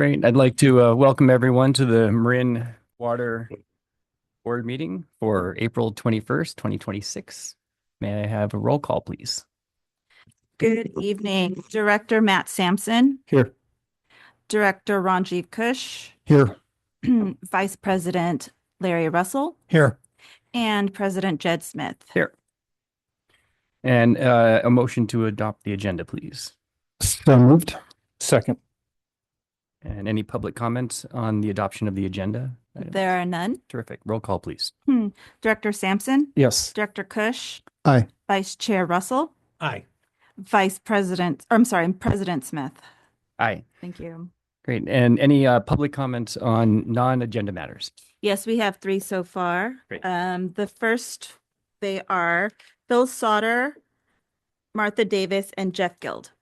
Great. I'd like to welcome everyone to the Marin Water Board meeting for April 21st, 2026. May I have a roll call, please? Good evening, Director Matt Sampson, Here. Director Ranjiv Kush, Here. Vice President Larry Russell, Here. and President Jed Smith. Here. And a motion to adopt the agenda, please. So moved. Second. And any public comments on the adoption of the agenda? There are none. Terrific. Roll call, please. Director Sampson, Yes. Director Kush, Aye. Vice Chair Russell, Aye. President Smith. Aye. Thank you. Great. And any public comments on non-agenda matters? Yes, we have three so far. Great. The first, they are Phil Sauter, Martha Davis, and Jeff Guild.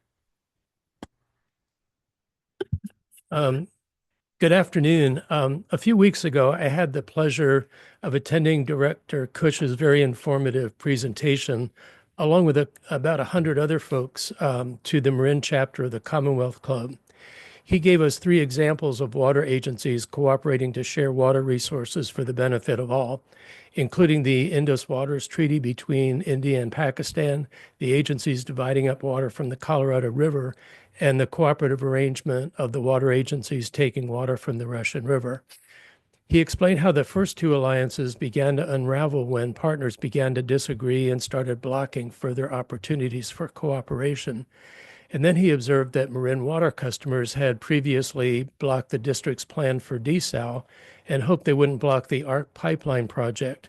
Good afternoon. A few weeks ago, I had the pleasure of attending Director Cush's very informative presentation, along with about 100 other folks, to the Marin chapter of the Commonwealth Club. He gave us three examples of water agencies cooperating to share water resources for the benefit of all, including the Indus Waters Treaty between India and Pakistan, the agencies dividing up water from the Colorado River, and the cooperative arrangement of the water agencies taking water from the Russian River. He explained how the first two alliances began to unravel when partners began to disagree and started blocking further opportunities for cooperation. And then he observed that Marin water customers had previously blocked the district's plan for desal and hoped they wouldn't block the ARC pipeline project.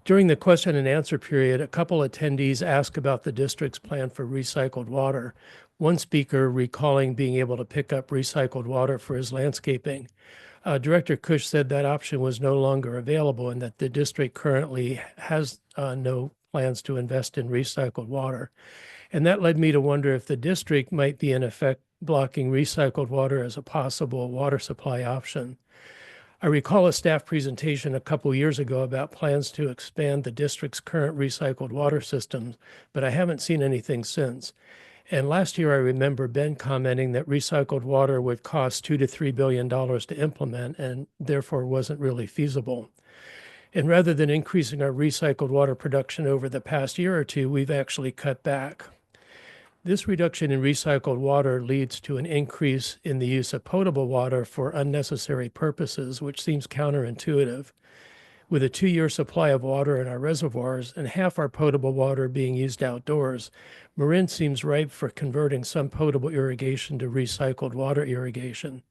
During the question and answer period, a couple attendees asked about the district's plan for recycled water. One speaker recalling being able to pick up recycled water for his landscaping. Director Cush said that option was no longer available and that the district currently has no plans to invest in recycled water. And that led me to wonder if the district might be in effect blocking recycled water as a possible water supply option. I recall a staff presentation a couple years ago about plans to expand the district's current recycled water systems, but I haven't seen anything since. And last year, I remember Ben commenting that recycled water would cost $2 to $3 billion to implement and therefore wasn't really feasible. And rather than increasing our recycled water production over the past year or two, we've actually cut back. This reduction in recycled water leads to an increase in the use of potable water for unnecessary purposes, which seems counterintuitive. With a 2-year supply of water in our reservoirs and half our potable water being used outdoors, Marin seems ripe for converting some potable irrigation to recycled water irrigation.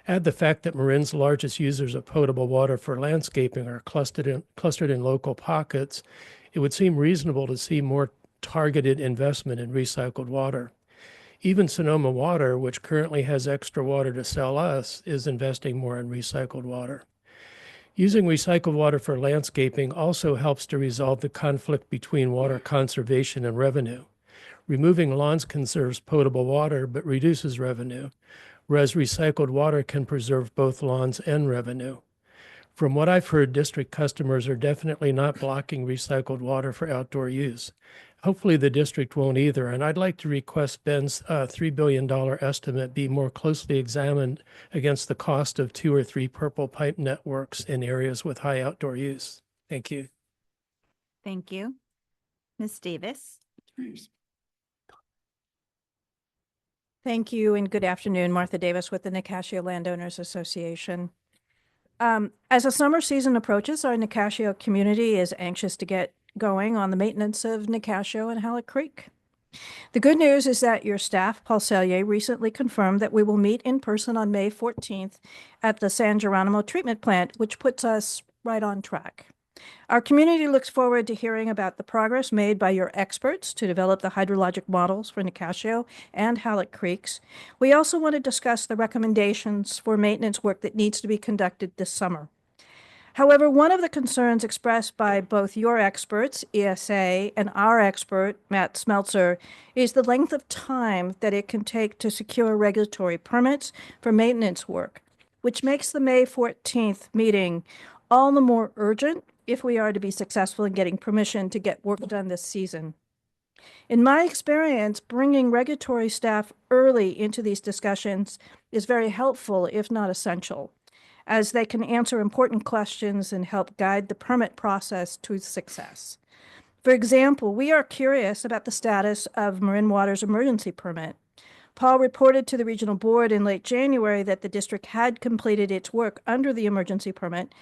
Add the fact that Marin's largest users of potable water for landscaping are clustered in local pockets, it would seem reasonable to see more targeted investment in recycled water. Even Sonoma Water, which currently has extra water to sell us, is investing more in recycled water. Using recycled water for landscaping also helps to resolve the conflict between water conservation and revenue. Removing lawns conserves potable water but reduces revenue, whereas recycled water can preserve both lawns and revenue. From what I've heard, district customers are definitely not blocking recycled water for outdoor use. Hopefully the district won't either, and I'd like to request Ben's $3 billion estimate be more closely examined against the cost of 2 or 3 purple pipe networks in areas with high outdoor use. Thank you. Thank you. Ms. Davis. Thank you and good afternoon. Martha Davis with the Nicasio Landowners Association. As the summer season approaches, our Nicasio community is anxious to get going on the maintenance of Nicasio and Halleck Creek. The good news is that your staff, Paul Sellier, recently confirmed that we will meet in person on May 14th at the San Geronimo treatment plant, which puts us right on track. Our community looks forward to hearing about the progress made by your experts to develop the hydrologic models for Nicasio and Halleck Creeks. We also want to discuss the recommendations for maintenance work that needs to be conducted this summer. However, one of the concerns expressed by both your experts, ESA, and our expert, Matt Smeltzer, is the length of time that it can take to secure regulatory permits for maintenance work, which makes the May 14th meeting all the more urgent if we are to be successful in getting permission to get work done this season. In my experience, bringing regulatory staff early into these discussions is very helpful, if not essential, as they can answer important questions and help guide the permit process to success. For example, we are curious about the status of Marin Water's emergency permit. Paul reported to the regional board in late January that the district had completed its work under the emergency permit.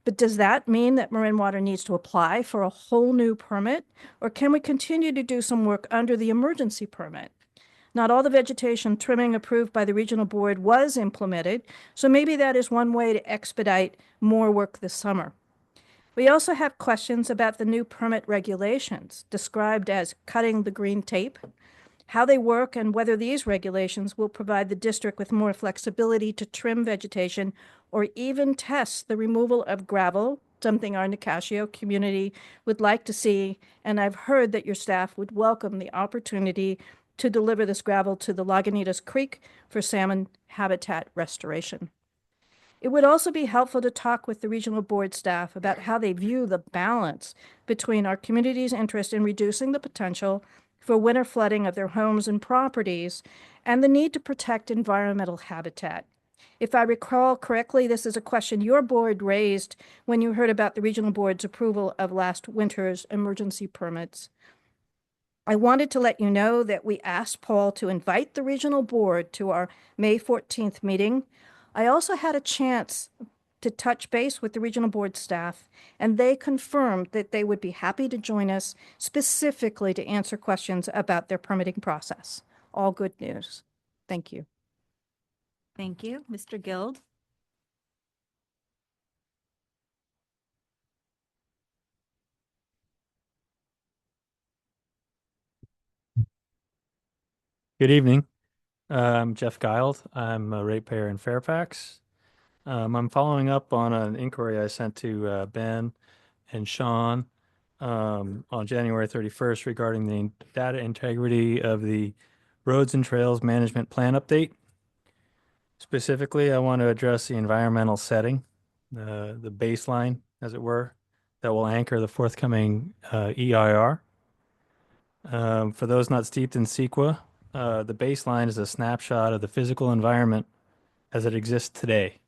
But does that mean that Marin Water needs to apply for a whole new permit? Or can we continue to do some work under the emergency permit? Not all the vegetation trimming approved by the regional board was implemented, so maybe that is one way to expedite more work this summer. We also have questions about the new permit regulations, described as cutting the green tape, how they work, and whether these regulations will provide the district with more flexibility to trim vegetation or even test the removal of gravel, something our Nicasio community would like to see. And I've heard that your staff would welcome the opportunity to deliver this gravel to the Lagunitas Creek for salmon habitat restoration. It would also be helpful to talk with the regional board staff about how they view the balance between our community's interest in reducing the potential for winter flooding of their homes and properties and the need to protect environmental habitat. If I recall correctly, this is a question your board raised when you heard about the regional board's approval of last winter's emergency permits. I wanted to let you know that we asked Paul to invite the regional board to our May 14th meeting. I also had a chance to touch base with the regional board staff, and they confirmed that they would be happy to join us specifically to answer questions about their permitting process. All good news. Thank you. Thank you. Mr. Guild? Good evening. I'm Jeff Giles. I'm a ratepayer in Fairfax. I'm following up on an inquiry I sent to Ben and Sean on January 31st regarding the data integrity of the Roads and Trails Management Plan update. Specifically, I want to address the environmental setting, the baseline, as it were, that will anchor the forthcoming EIR. For those not steeped in CEQA, the baseline is a snapshot of the physical environment as it exists today.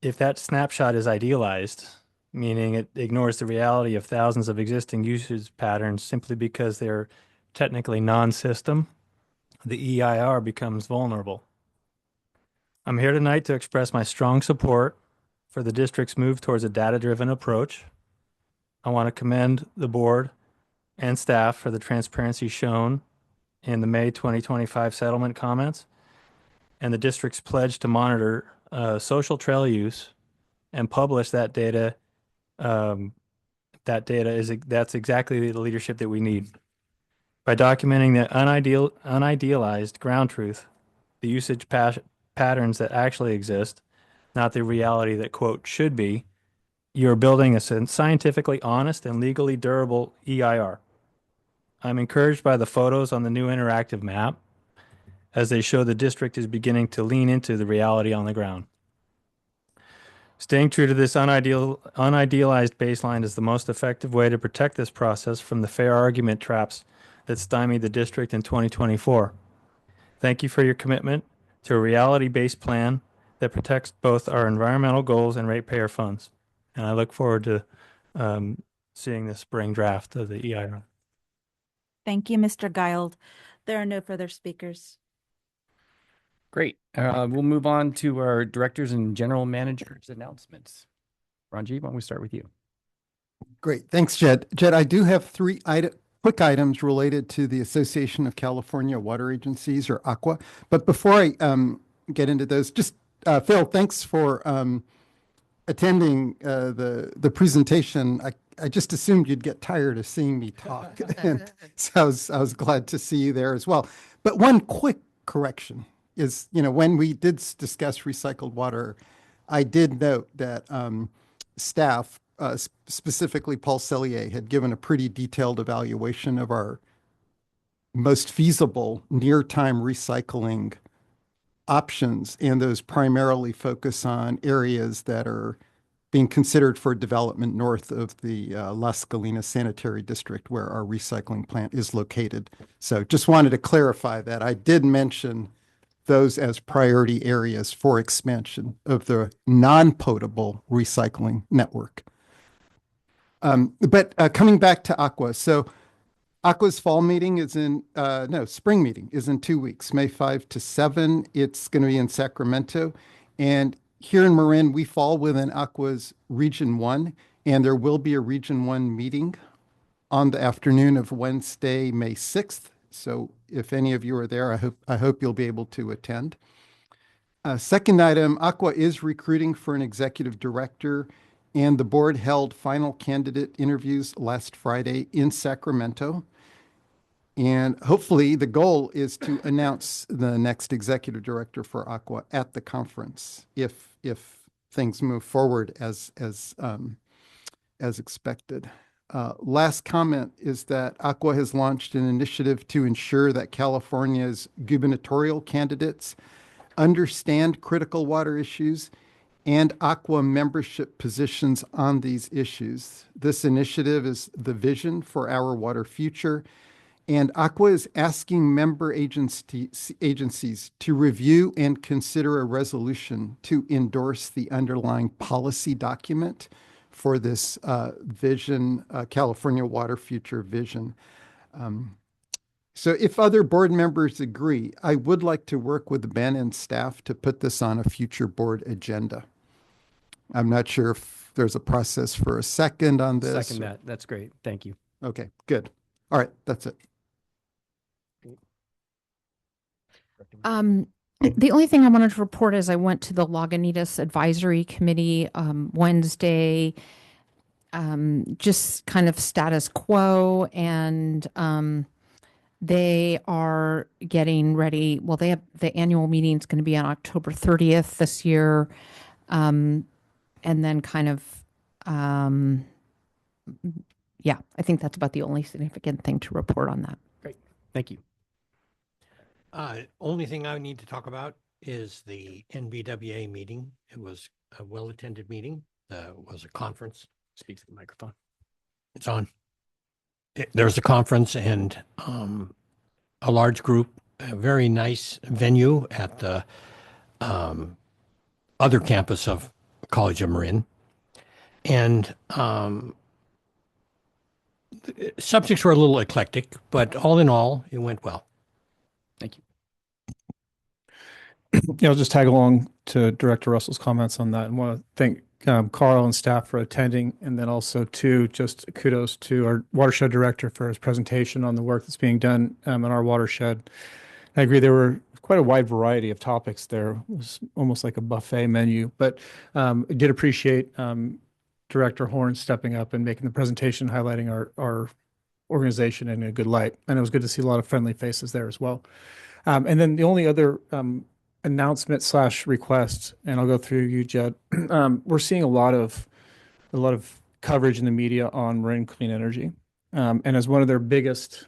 If that snapshot is idealized, meaning it ignores the reality of thousands of existing usage patterns simply because they're technically non-system, the EIR becomes vulnerable. I'm here tonight to express my strong support for the district's move towards a data-driven approach. I want to commend the board and staff for the transparency shown in the May 2025 settlement comments and the district's pledge to monitor social trail use and publish that data. That's exactly the leadership that we need. By documenting the unidealized ground truth, the usage patterns that actually exist, not the reality that, quote, should be, you're building a scientifically honest and legally durable EIR. I'm encouraged by the photos on the new interactive map as they show the district is beginning to lean into the reality on the ground. Staying true to this unidealized baseline is the most effective way to protect this process from the fair argument traps that stymied the district in 2024. Thank you for your commitment to a reality-based plan that protects both our environmental goals and ratepayer funds. And I look forward to seeing the spring draft of the EIR. Thank you, Mr. Guild. There are no further speakers. Great. We'll move on to our directors and general managers announcements. Ranji, why don't we start with you? Great. Thanks, Jed. Jed, I do have three quick items related to the Association of California Water Agencies, or ACWA. But before I get into those, just Phil, thanks for attending the presentation. I just assumed you'd get tired of seeing me talk. And so I was glad to see you there as well. But one quick correction is, when we did discuss recycled water, I did note that staff, specifically Paul Sellier, had given a pretty detailed evaluation of our most feasible near-time recycling options, and those primarily focus on areas that are being considered for development north of the Las Colinas Sanitary District where our recycling plant is located. So just wanted to clarify that. I did mention those as priority areas for expansion of the non-potable recycling network. But coming back to Aqua, so Aqua's fall meeting is spring meeting is in 2 weeks, May 5 to 7. It's going to be in Sacramento. And here in Marin, we fall within Aqua's Region 1, and there will be a Region 1 meeting on the afternoon of Wednesday, May 6th. So if any of you are there, I hope you'll be able to attend. Second item, Aqua is recruiting for an executive director, and the board held final candidate interviews last Friday in Sacramento. And hopefully the goal is to announce the next executive director for Aqua at the conference if things move forward as expected. Last comment is that Aqua has launched an initiative to ensure that California's gubernatorial candidates understand critical water issues and Aqua membership positions on these issues. This initiative is the vision for our water future, and Aqua is asking member agencies to review and consider a resolution to endorse the underlying policy document for this vision, California Water Future Vision. So if other board members agree, I would like to work with Ben and staff to put this on a future board agenda. I'm not sure if there's a process for a second on this. Second that. That's great. Thank you. Okay, good. All right, that's it. The only thing I wanted to report is I went to the Lagunitas Advisory Committee Wednesday, just kind of status quo, and they are getting ready. Well, they have the annual meeting is going to be on October 30th this year, and then kind of, yeah, I think that's about the only significant thing to report on that. Great. Thank you. Only thing I need to talk about is the NBWA meeting. It was a well-attended meeting. It was a conference. Speak to the microphone. It's on. There was a conference and a large group, a very nice venue at the other campus of College of Marin. And subjects were a little eclectic, but all in all, it went well. Thank you. Yeah, I'll just tag along to Director Russell's comments on that and want to thank Carl and staff for attending. And then also just kudos to our watershed director for his presentation on the work that's being done in our watershed. I agree, there were quite a wide variety of topics there. It was almost like a buffet menu, but I did appreciate Director Horn stepping up and making the presentation, highlighting our organization in a good light. And it was good to see a lot of friendly faces there as well. And then the only other announcement/request, and I'll go through you, Jed. We're seeing a lot of coverage in the media on Marin Clean Energy, and as one of their biggest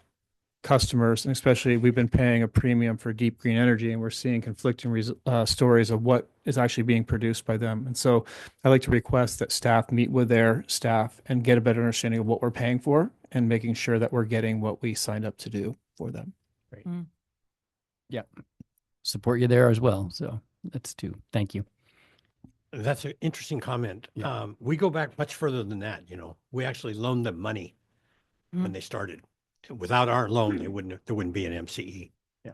customers, and especially we've been paying a premium for deep green energy, and we're seeing conflicting stories of what is actually being produced by them. And so I'd like to request that staff meet with their staff and get a better understanding of what we're paying for and making sure that we're getting what we signed up to do for them. Great. Yeah. Support you there as well. So that's two. Thank you. That's an interesting comment. Yeah. We go back much further than that. We actually loaned them money when they started. Without our loan, there wouldn't be an MCE. Yeah.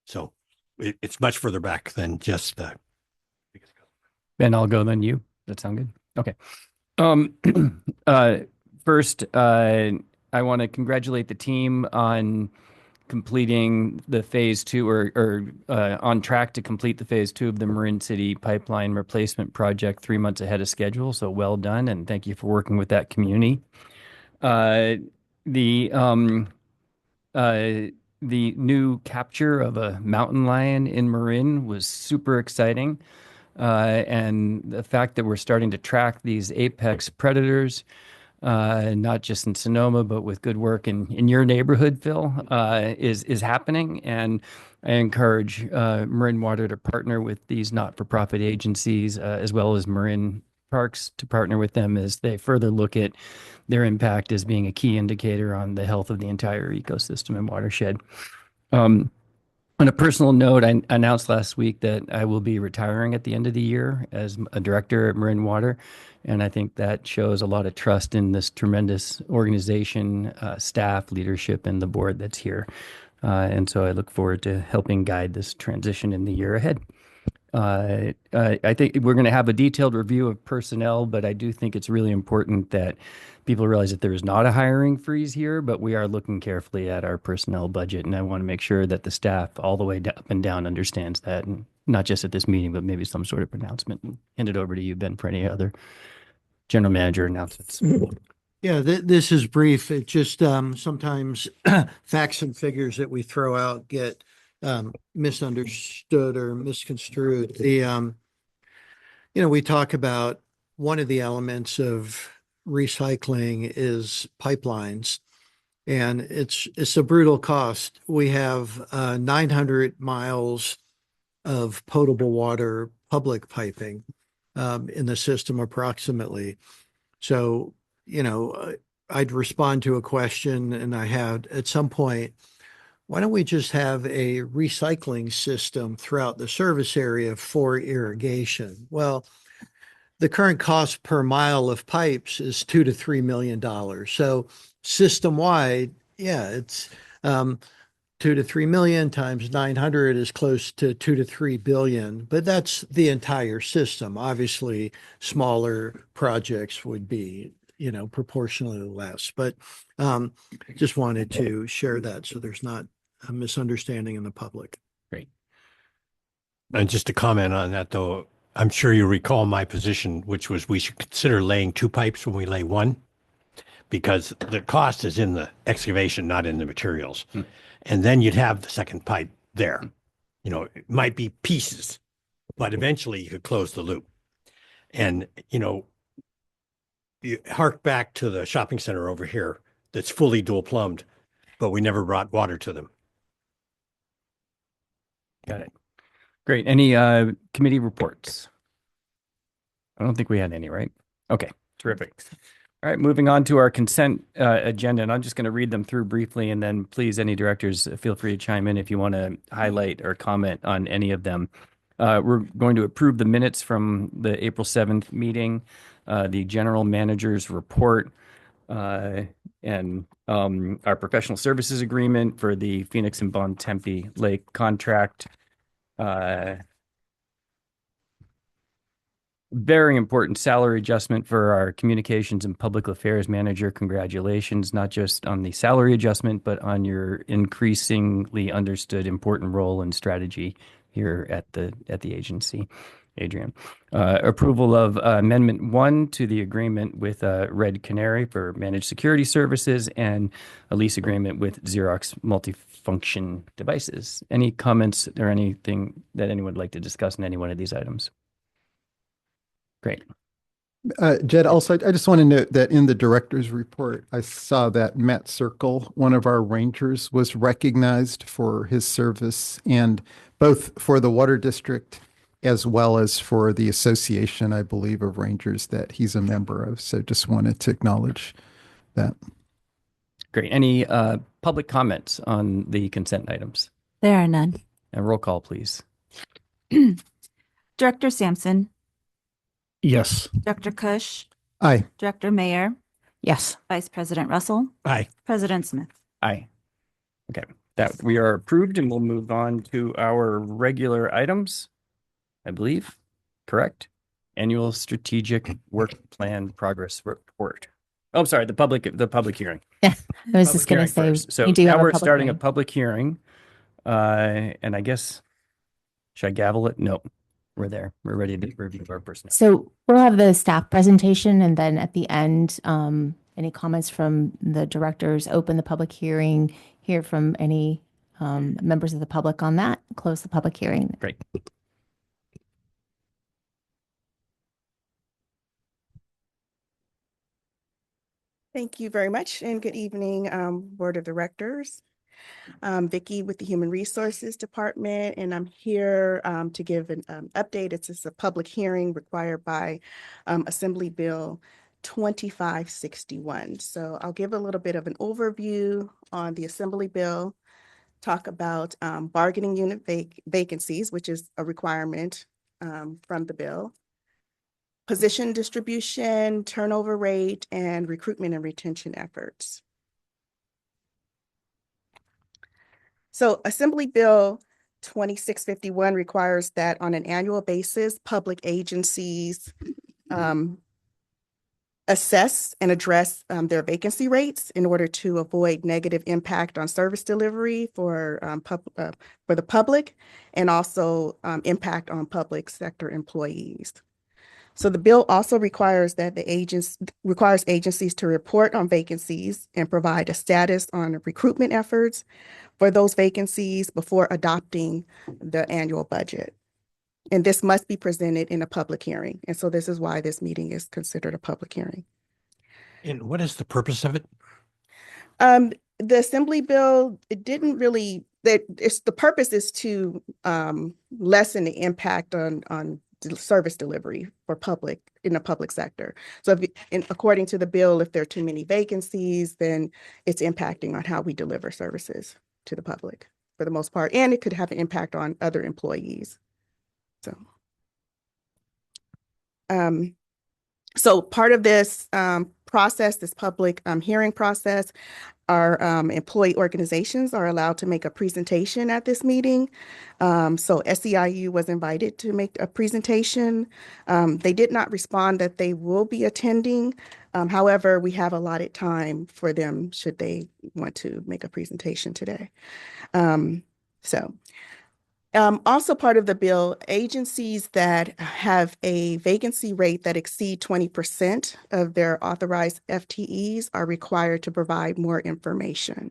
So it's much further back than just the. Ben, I'll go then you. Does that sound good? Okay. First, I want to congratulate the team on completing the phase 2 or on track to complete the phase 2 of the Marin City pipeline replacement project 3 months ahead of schedule. So well done. And thank you for working with that community. The new capture of a mountain lion in Marin was super exciting. And the fact that we're starting to track these apex predators, not just in Sonoma, but with good work in your neighborhood, Phil, is happening. And I encourage Marin Water to partner with these not-for-profit agencies, as well as Marin parks to partner with them as they further look at their impact as being a key indicator on the health of the entire ecosystem and watershed. On a personal note, I announced last week that I will be retiring at the end of the year as a director at Marin Water. And I think that shows a lot of trust in this tremendous organization, staff, leadership, and the board that's here. And so I look forward to helping guide this transition in the year ahead. I think we're going to have a detailed review of personnel, but I do think it's really important that people realize that there is not a hiring freeze here, but we are looking carefully at our personnel budget. And I want to make sure that the staff all the way up and down understands that, and not just at this meeting, but maybe some sort of pronouncement. And hand it over to you, Ben, for any other general manager announcements. Yeah, this is brief. It just sometimes facts and figures that we throw out get misunderstood or misconstrued. We talk about one of the elements of recycling is pipelines, and it's a brutal cost. We have 900 miles of potable water public piping in the system approximately. So, I'd respond to a question, and I had at some point, why don't we just have a recycling system throughout the service area for irrigation? Well, the current cost per mile of pipes is $2 to $3 million. So system wide, yeah, it's 2 to 3 million times 900 is close to 2 to 3 billion, but that's the entire system. Obviously, smaller projects would be, proportionally less, but just wanted to share that so there's not a misunderstanding in the public. Great. And just to comment on that, though, I'm sure you recall my position, which was we should consider laying 2 pipes when we lay 1, because the cost is in the excavation, not in the materials. And then you'd have the second pipe there. It might be pieces, but eventually you could close the loop. And, you hark back to the shopping center over here that's fully dual plumbed, but we never brought water to them. Got it. Great. Any committee reports? I don't think we had any, right? Okay, terrific. All right, moving on to our consent agenda, and I'm just going to read them through briefly, and then please, any directors, feel free to chime in if you want to highlight or comment on any of them. We're going to approve the minutes from the April 7th meeting, the general manager's report, and our professional services agreement for the Phoenix and Bon Tempe Lake contract. Very important salary adjustment for our communications and public affairs manager. Congratulations, not just on the salary adjustment, but on your increasingly understood important role and strategy here at the agency, Adrian. Approval of Amendment 1 to the agreement with Red Canary for managed security services, and a lease agreement with Xerox multifunction devices. Any comments or anything that anyone would like to discuss in any one of these items? Great. Jed, also, I just want to note that in the director's report, I saw that Matt Circle, one of our rangers, was recognized for his service, and both for the Water District as well as for the association, I believe, of rangers that he's a member of. So just wanted to acknowledge that. Great. Any public comments on the consent items? There are none. And roll call, please. Director Sampson, Yes. Dr. Cush, Aye. Director Mayer, Yes. Vice President Russell, Aye. President Smith. Aye. Okay, that we are approved, and we'll move on to our regular items, I believe. Correct? Annual Strategic Work Plan Progress Report. Oh, I'm sorry, the public hearing. Yeah, I was Public just going hearing to say, first. So we do now have a we're public starting a hearing. public hearing. And I guess, should I gavel it? No, we're there. We're ready to review our personnel. So we'll have the staff presentation, and then at the end, any comments from the directors, open the public hearing, hear from any members of the public on that, close the public hearing. Great. Thank you very much, and good evening, Board of Directors. Vicki with the Human Resources Department, and I'm here to give an update. It's just a public hearing required by Assembly Bill 2561. So I'll give a little bit of an overview on the Assembly Bill, talk about bargaining unit vacancies, which is a requirement from the bill, position distribution, turnover rate, and recruitment and retention efforts. So Assembly Bill 2651 requires that on an annual basis, public agencies assess and address their vacancy rates in order to avoid negative impact on service delivery for the public, and also impact on public sector employees. So the bill also requires that requires agencies to report on vacancies and provide a status on recruitment efforts for those vacancies before adopting the annual budget. And this must be presented in a public hearing. And so this is why this meeting is considered a public hearing. And what is the purpose of it? The Assembly Bill, it didn't really, the purpose is to lessen the impact on service delivery for public in the public sector. So according to the bill, if there are too many vacancies, then it's impacting on how we deliver services to the public for the most part, and it could have an impact on other employees. So part of this process, this public hearing process, our employee organizations are allowed to make a presentation at this meeting. So SEIU was invited to make a presentation. They did not respond that they will be attending. However, we have allotted time for them should they want to make a presentation today. Also part of the bill, agencies that have a vacancy rate that exceed 20% of their authorized FTEs are required to provide more information.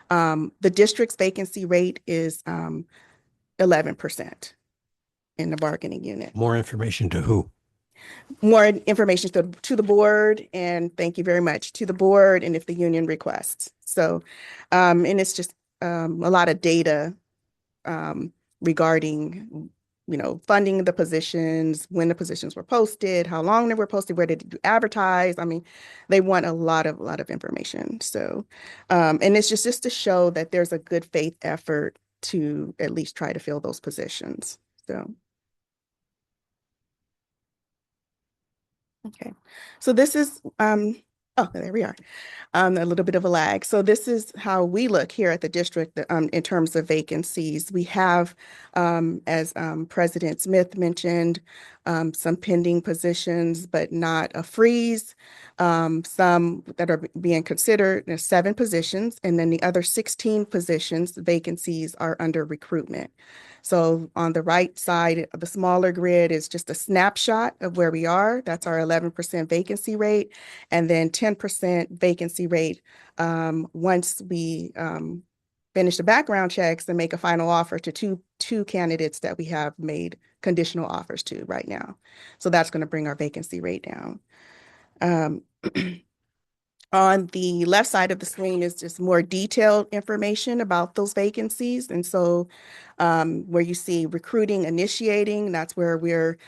The district's vacancy rate is 11% in the bargaining unit. More information to who? More information to the board, and thank you very much, to the board, and if the union requests. So, and it's just a lot of data regarding, funding the positions, when the positions were posted, how long they were posted, where did you advertise? I mean, they want a lot of information. So, and it's just to show that there's a good faith effort to at least try to fill those positions. So, okay. So this is, oh, there we are. A little bit of a lag. So this is how we look here at the district in terms of vacancies. We have, as President Smith mentioned, some pending positions, but not a freeze. Some that are being considered, there's 7 positions, and then the other 16 positions, vacancies are under recruitment. So on the right side of the smaller grid is just a snapshot of where we are. That's our 11% vacancy rate, and then 10% vacancy rate once we finish the background checks and make a final offer to two candidates that we have made conditional offers to right now. So that's going to bring our vacancy rate down. On the left side of the screen is just more detailed information about those vacancies. And so where you see recruiting initiating, that's where we're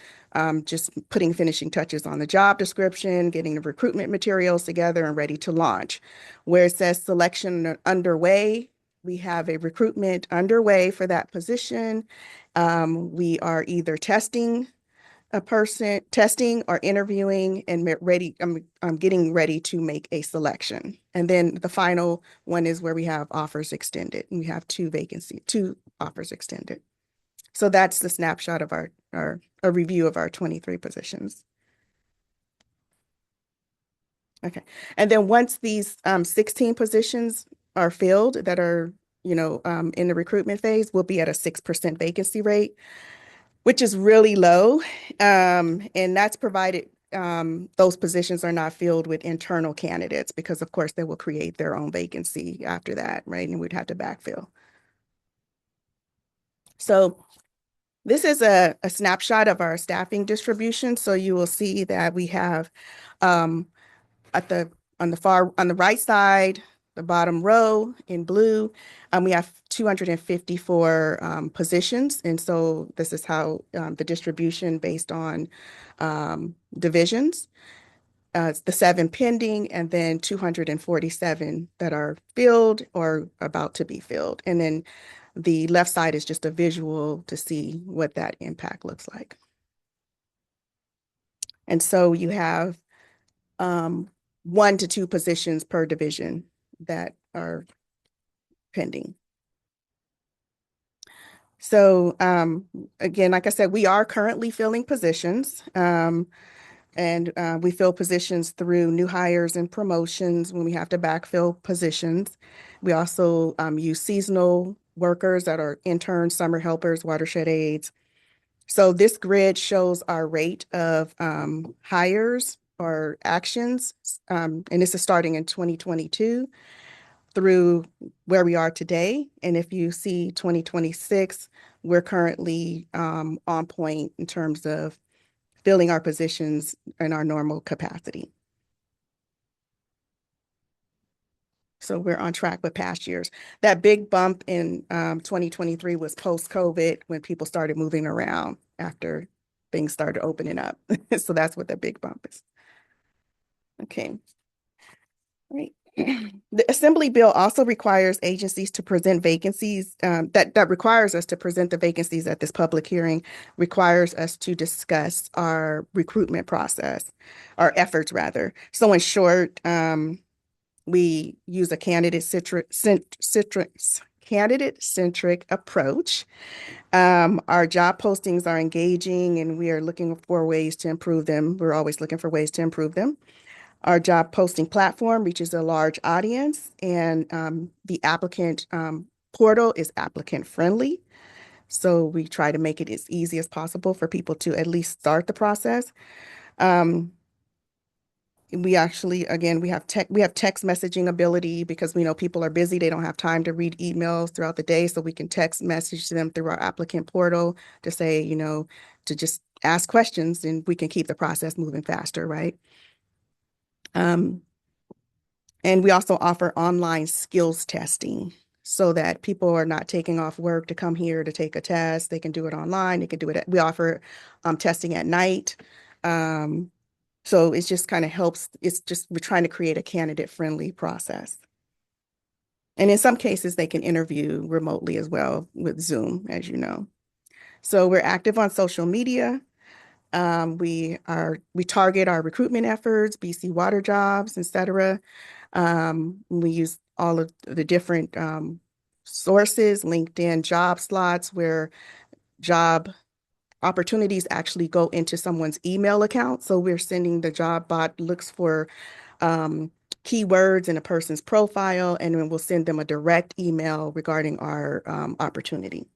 just putting finishing touches on the job description, getting the recruitment materials together and ready to launch. Where it says selection underway, we have a recruitment underway for that position. We are either testing a person, testing or interviewing, and ready. I'm getting ready to make a selection. And then the final one is where we have offers extended, and we have 2 offers extended. So that's the snapshot of a review of our 23 positions. Okay, and then once these 16 positions are filled that are in the recruitment phase, we'll be at a 6% vacancy rate, which is really low. And that's provided those positions are not filled with internal candidates, because of course they will create their own vacancy after that, right? And we'd have to backfill. So this is a snapshot of our staffing distribution. So you will see that we have on the right side, the bottom row in blue, we have 254 positions. And so this is how the distribution based on divisions. It's the 7 pending, and then 247 that are filled or about to be filled. And then the left side is just a visual to see what that impact looks like. And so you have 1 to 2 positions per division that are pending. So again, like I said, we are currently filling positions. And we fill positions through new hires and promotions when we have to backfill positions. We also use seasonal workers that are interns, summer helpers, watershed aides. So this grid shows our rate of hires or actions, and this is starting in 2022 through where we are today. And if you see 2026, we're currently on point in terms of filling our positions in our normal capacity. So we're on track with past years. That big bump in 2023 was post-COVID when people started moving around after things started opening up. So that's what that big bump is. Okay. All right. The Assembly bill also requires agencies to present vacancies, that requires us to present the vacancies at this public hearing, requires us to discuss our recruitment process, our efforts rather. So in short, we use a candidate-centric approach. Our job postings are engaging and we are looking for ways to improve them. We're always looking for ways to improve them. Our job posting platform reaches a large audience, and the applicant portal is applicant friendly. So we try to make it as easy as possible for people to at least start the process. We actually, again, we have text messaging ability because we know people are busy. They don't have time to read emails throughout the day. So we can text message them through our applicant portal to say, to just ask questions, and we can keep the process moving faster, right? And we also offer online skills testing so that people are not taking off work to come here to take a test. They can do it online. They can do it. We offer testing at night. So it just kind of helps. We're trying to create a candidate-friendly process. And in some cases, they can interview remotely as well with Zoom, as you know. So we're active on social media. We target our recruitment efforts, BC Water Jobs, etc. We use all of the different sources, LinkedIn job slots, where job opportunities actually go into someone's email account. So we're sending the job bot looks for keywords in a person's profile, and then we'll send them a direct email regarding our opportunity.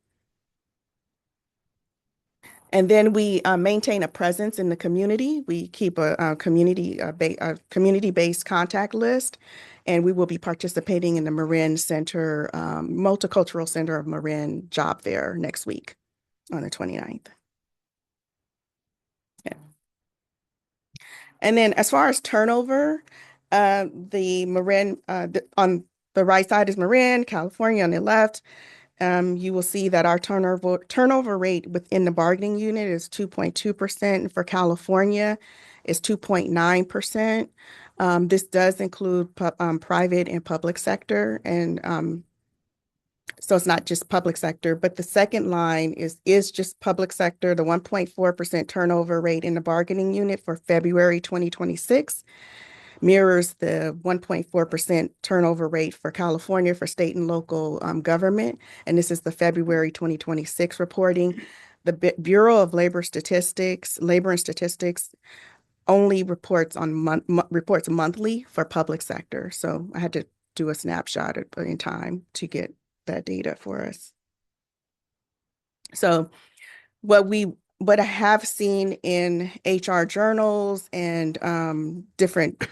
And then we maintain a presence in the community. We keep a community-based contact list, and we will be participating in the Marin Center, Multicultural Center of Marin Job Fair next week on the 29th. Yeah. And then as far as turnover, the Marin, on the right side is Marin, California on the left. You will see that our turnover rate within the bargaining unit is 2.2%, and for California is 2.9%. This does include private and public sector, and so it's not just public sector, but the second line is just public sector. The 1.4% turnover rate in the bargaining unit for February 2026 mirrors the 1.4% turnover rate for California for state and local government. And this is the February 2026 reporting. The Bureau of Labor and Statistics only reports monthly for public sector. So I had to do a snapshot in time to get that data for us. So what I have seen in HR journals and different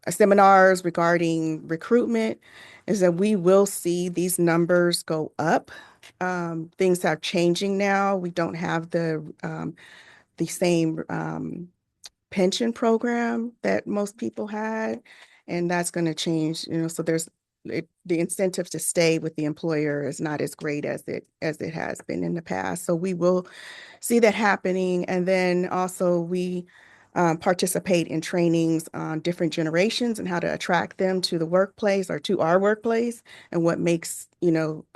seminars regarding recruitment is that we will see these numbers go up. Things are changing now. We don't have the same pension program that most people had. and that's going to change, so the incentive to stay with the employer is not as great as it has been in the past. So we will see that happening. And then also we participate in trainings on different generations and how to attract them to the workplace or to our workplace, and what makes,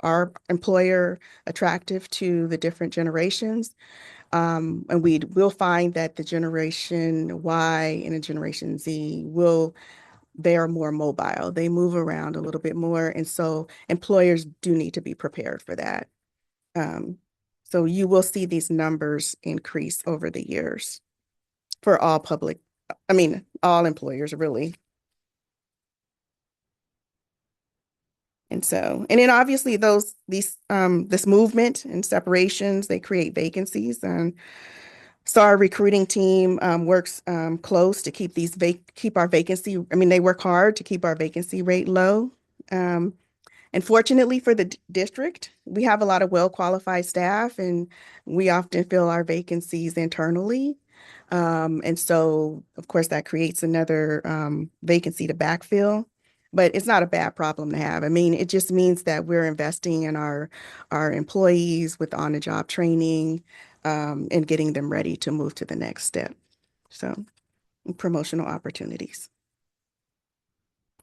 our employer attractive to the different generations. And we will find that the Generation Y and the Generation Z they are more mobile. They move around a little bit more. And so employers do need to be prepared for that. So you will see these numbers increase over the years for all all employers really. And then obviously this movement and separations, they create vacancies. And so our recruiting team works close to keep our vacancy. They work hard to keep our vacancy rate low. And fortunately for the district, we have a lot of well-qualified staff, and we often fill our vacancies internally. And so, of course, that creates another vacancy to backfill. But it's not a bad problem to have. It just means that we're investing in our employees with on-the-job training, and getting them ready to move to the next step. So, promotional opportunities.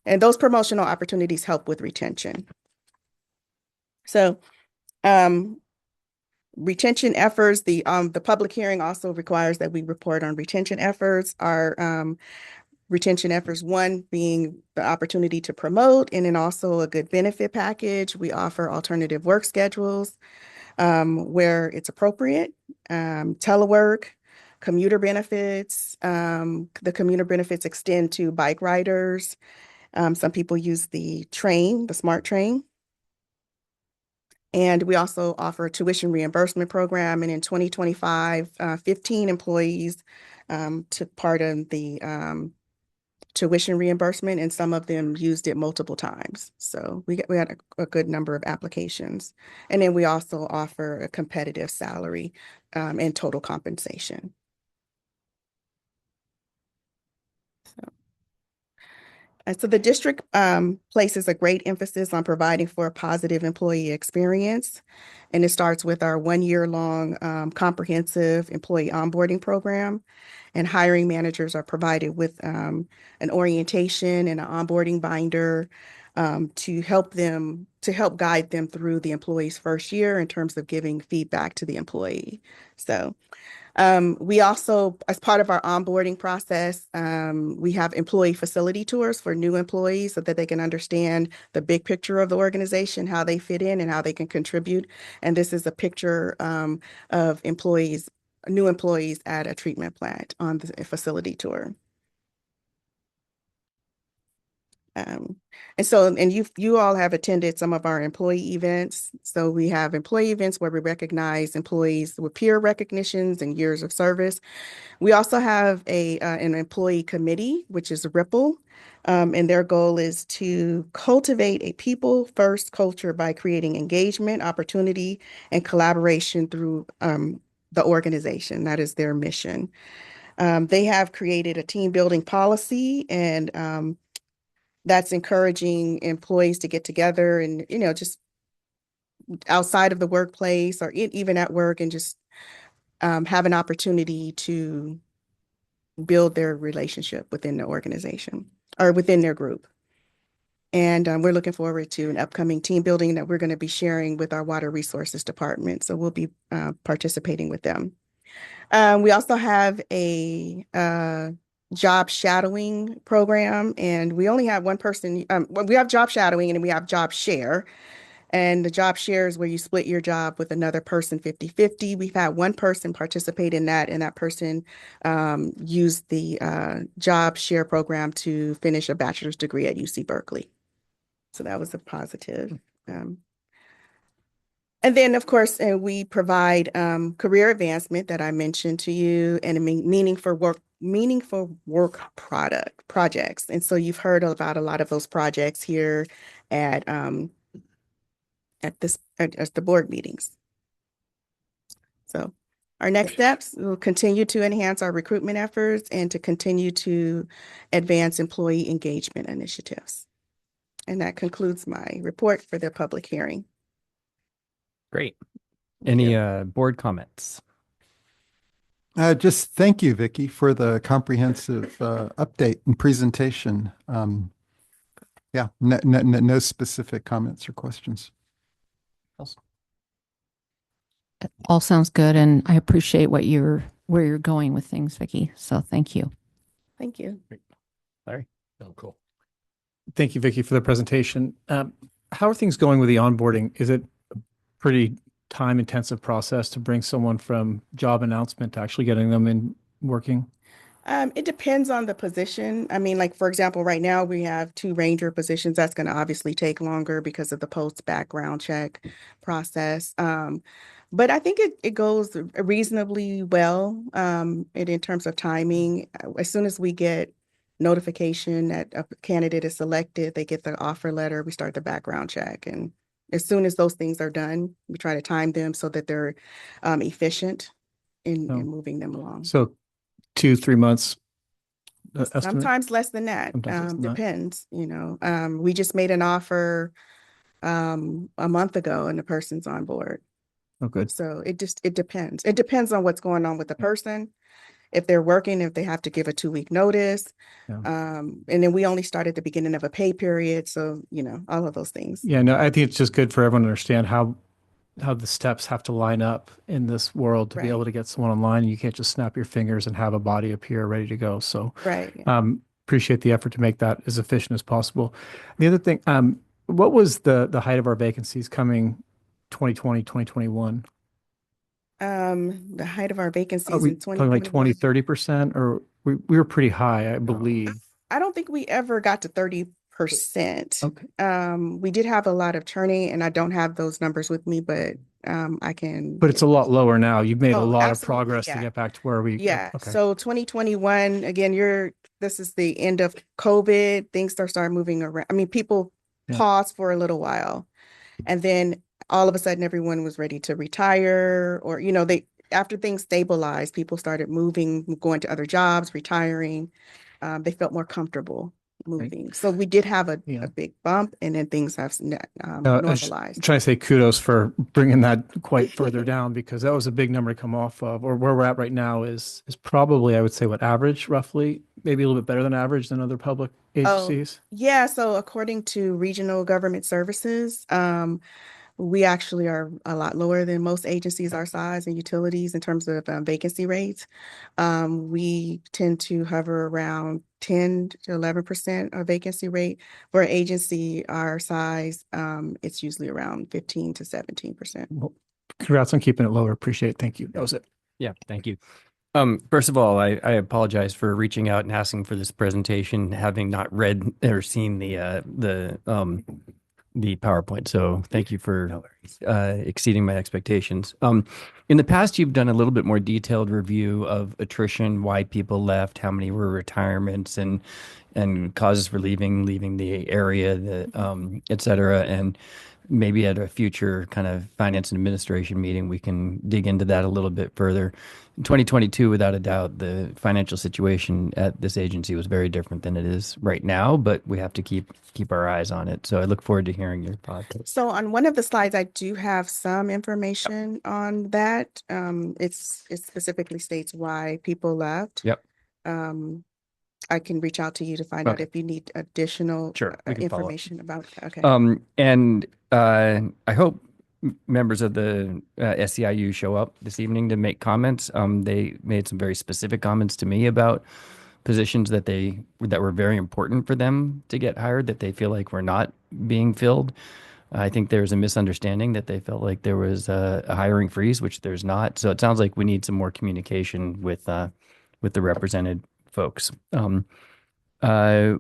And those promotional opportunities help with retention. So, retention efforts, the public hearing also requires that we report on retention efforts. Our retention efforts, one being the opportunity to promote, and then also a good benefit package. We offer alternative work schedules where it's appropriate, telework, commuter benefits. The commuter benefits extend to bike riders. Some people use the smart train. And we also offer a tuition reimbursement program. And in 2025, 15 employees took part in the tuition reimbursement, and some of them used it multiple times. So we had a good number of applications. And then we also offer a competitive salary and total compensation. So the district places a great emphasis on providing for a positive employee experience. And it starts with our 1-year-long comprehensive employee onboarding program. And hiring managers are provided with an orientation and an onboarding binder to help guide them through the employee's first year in terms of giving feedback to the employee. So we also, as part of our onboarding process, we have employee facility tours for new employees so that they can understand the big picture of the organization, how they fit in and how they can contribute. And this is a picture of new employees at a treatment plant on the facility tour. And you all have attended some of our employee events. So we have employee events where we recognize employees with peer recognitions and years of service. We also have an employee committee, which is Ripple. And their goal is to cultivate a people-first culture by creating engagement, opportunity, and collaboration through the organization. That is their mission. They have created a team building policy, and that's encouraging employees to get together and, just outside of the workplace or even at work, and just have an opportunity to build their relationship within the organization or within their group. And we're looking forward to an upcoming team building that we're going to be sharing with our Water Resources Department. So we'll be participating with them. We also have a job shadowing program, and we only have one person. We have job shadowing and we have job share. And the job share is where you split your job with another person 50-50. We've had one person participate in that, and that person used the job share program to finish a bachelor's degree at UC Berkeley. So that was a positive. And then, of course, we provide career advancement that I mentioned to you, and meaningful work projects. And so you've heard about a lot of those projects here at the board meetings. So Our next steps will continue to enhance our recruitment efforts and to continue to advance employee engagement initiatives. And that concludes my report for the public hearing. Great. Any board comments? Just thank you, Vicky, for the comprehensive update and presentation. Yeah, no specific comments or questions. All sounds good, and I appreciate where you're going with things, Vicky. So thank you. Thank you. Larry? Oh, cool. Thank you, Vicky, for the presentation. How are things going with the onboarding? Is it a pretty time-intensive process to bring someone from job announcement to actually getting them in working? It depends on the position. I mean, like, for example, right now we have 2 ranger positions. That's going to obviously take longer because of the post background check process. But I think it goes reasonably well in terms of timing. As soon as we get notification that a candidate is selected, they get the offer letter, we start the background check. And as soon as those things are done, we try to time them so that they're efficient in moving them along. So 2-3 months estimate? Sometimes less than that. Sometimes less than that. Depends, you know. We just made an offer a month ago and the person's on board. Oh, good. So it depends. It depends on what's going on with the person. If they're working, if they have to give a 2-week notice. Yeah. And then we only start at the beginning of a pay period. So, you know, all of those things. Yeah, no, I think it's just good for everyone to understand how the steps have to line up in this world to be Right. able to get someone online. You can't just snap your fingers and have a body appear ready to go. So Right. Yeah. appreciate the effort to make that as efficient as possible. The other thing, what was the height of our vacancies coming 2020, 2021? The height of our Are vacancies we in talking like 20, 2021. 30%, or we were pretty high, I believe. I don't think we ever got to 30%. Okay. We did have a lot of churning, and I don't have those numbers with me, but I can. But it's a lot lower now. You've made a Oh, lot of absolutely, progress to yeah. get back to where we. Yeah. Okay. So 2021, again, this is the end of COVID. Things started moving around. I mean, people Yeah. paused for a little while, and then all of a sudden everyone was ready to retire, or, you know, after things stabilized, people started moving, going to other jobs, retiring. They felt more comfortable moving. So we did have a big bump, and then things have I was normalized. trying to say kudos for bringing that quite further down, because that was a big number to come off of. Or where we're at right now is probably, I would say, what, average, roughly, maybe a little bit better than average than other public agencies. Yeah. So according to Regional Government Services, we actually are a lot lower than most agencies our size and utilities in terms of vacancy rates. We tend to hover around 10 to 11% of vacancy rate. For an agency our size, it's usually around 15 to 17%. Well, congrats on keeping it lower. Appreciate it. Thank you. That was it. Yeah, thank you. First of all, I apologize for reaching out and asking for this presentation, having not read or seen the PowerPoint. So thank you for exceeding my expectations. In the past, you've done a little bit more detailed review of attrition, why people left, how many were retirements, and causes for leaving the area, et cetera. And maybe at a future kind of finance and administration meeting, we can dig into that a little bit further. In 2022, without a doubt, the financial situation at this agency was very different than it is right now, but we have to keep our eyes on it. So I look forward to hearing your thoughts. So on one of the slides, I do have some information on that. It specifically states why people left. Yep. I can reach out to you to find out if you need additional Sure, we can follow up. information about it. Okay. And I hope members of the SEIU show up this evening to make comments. They made some very specific comments to me about positions that were very important for them to get hired, that they feel like were not being filled. I think there's a misunderstanding that they felt like there was a hiring freeze, which there's not. So it sounds like we need some more communication with the represented folks. I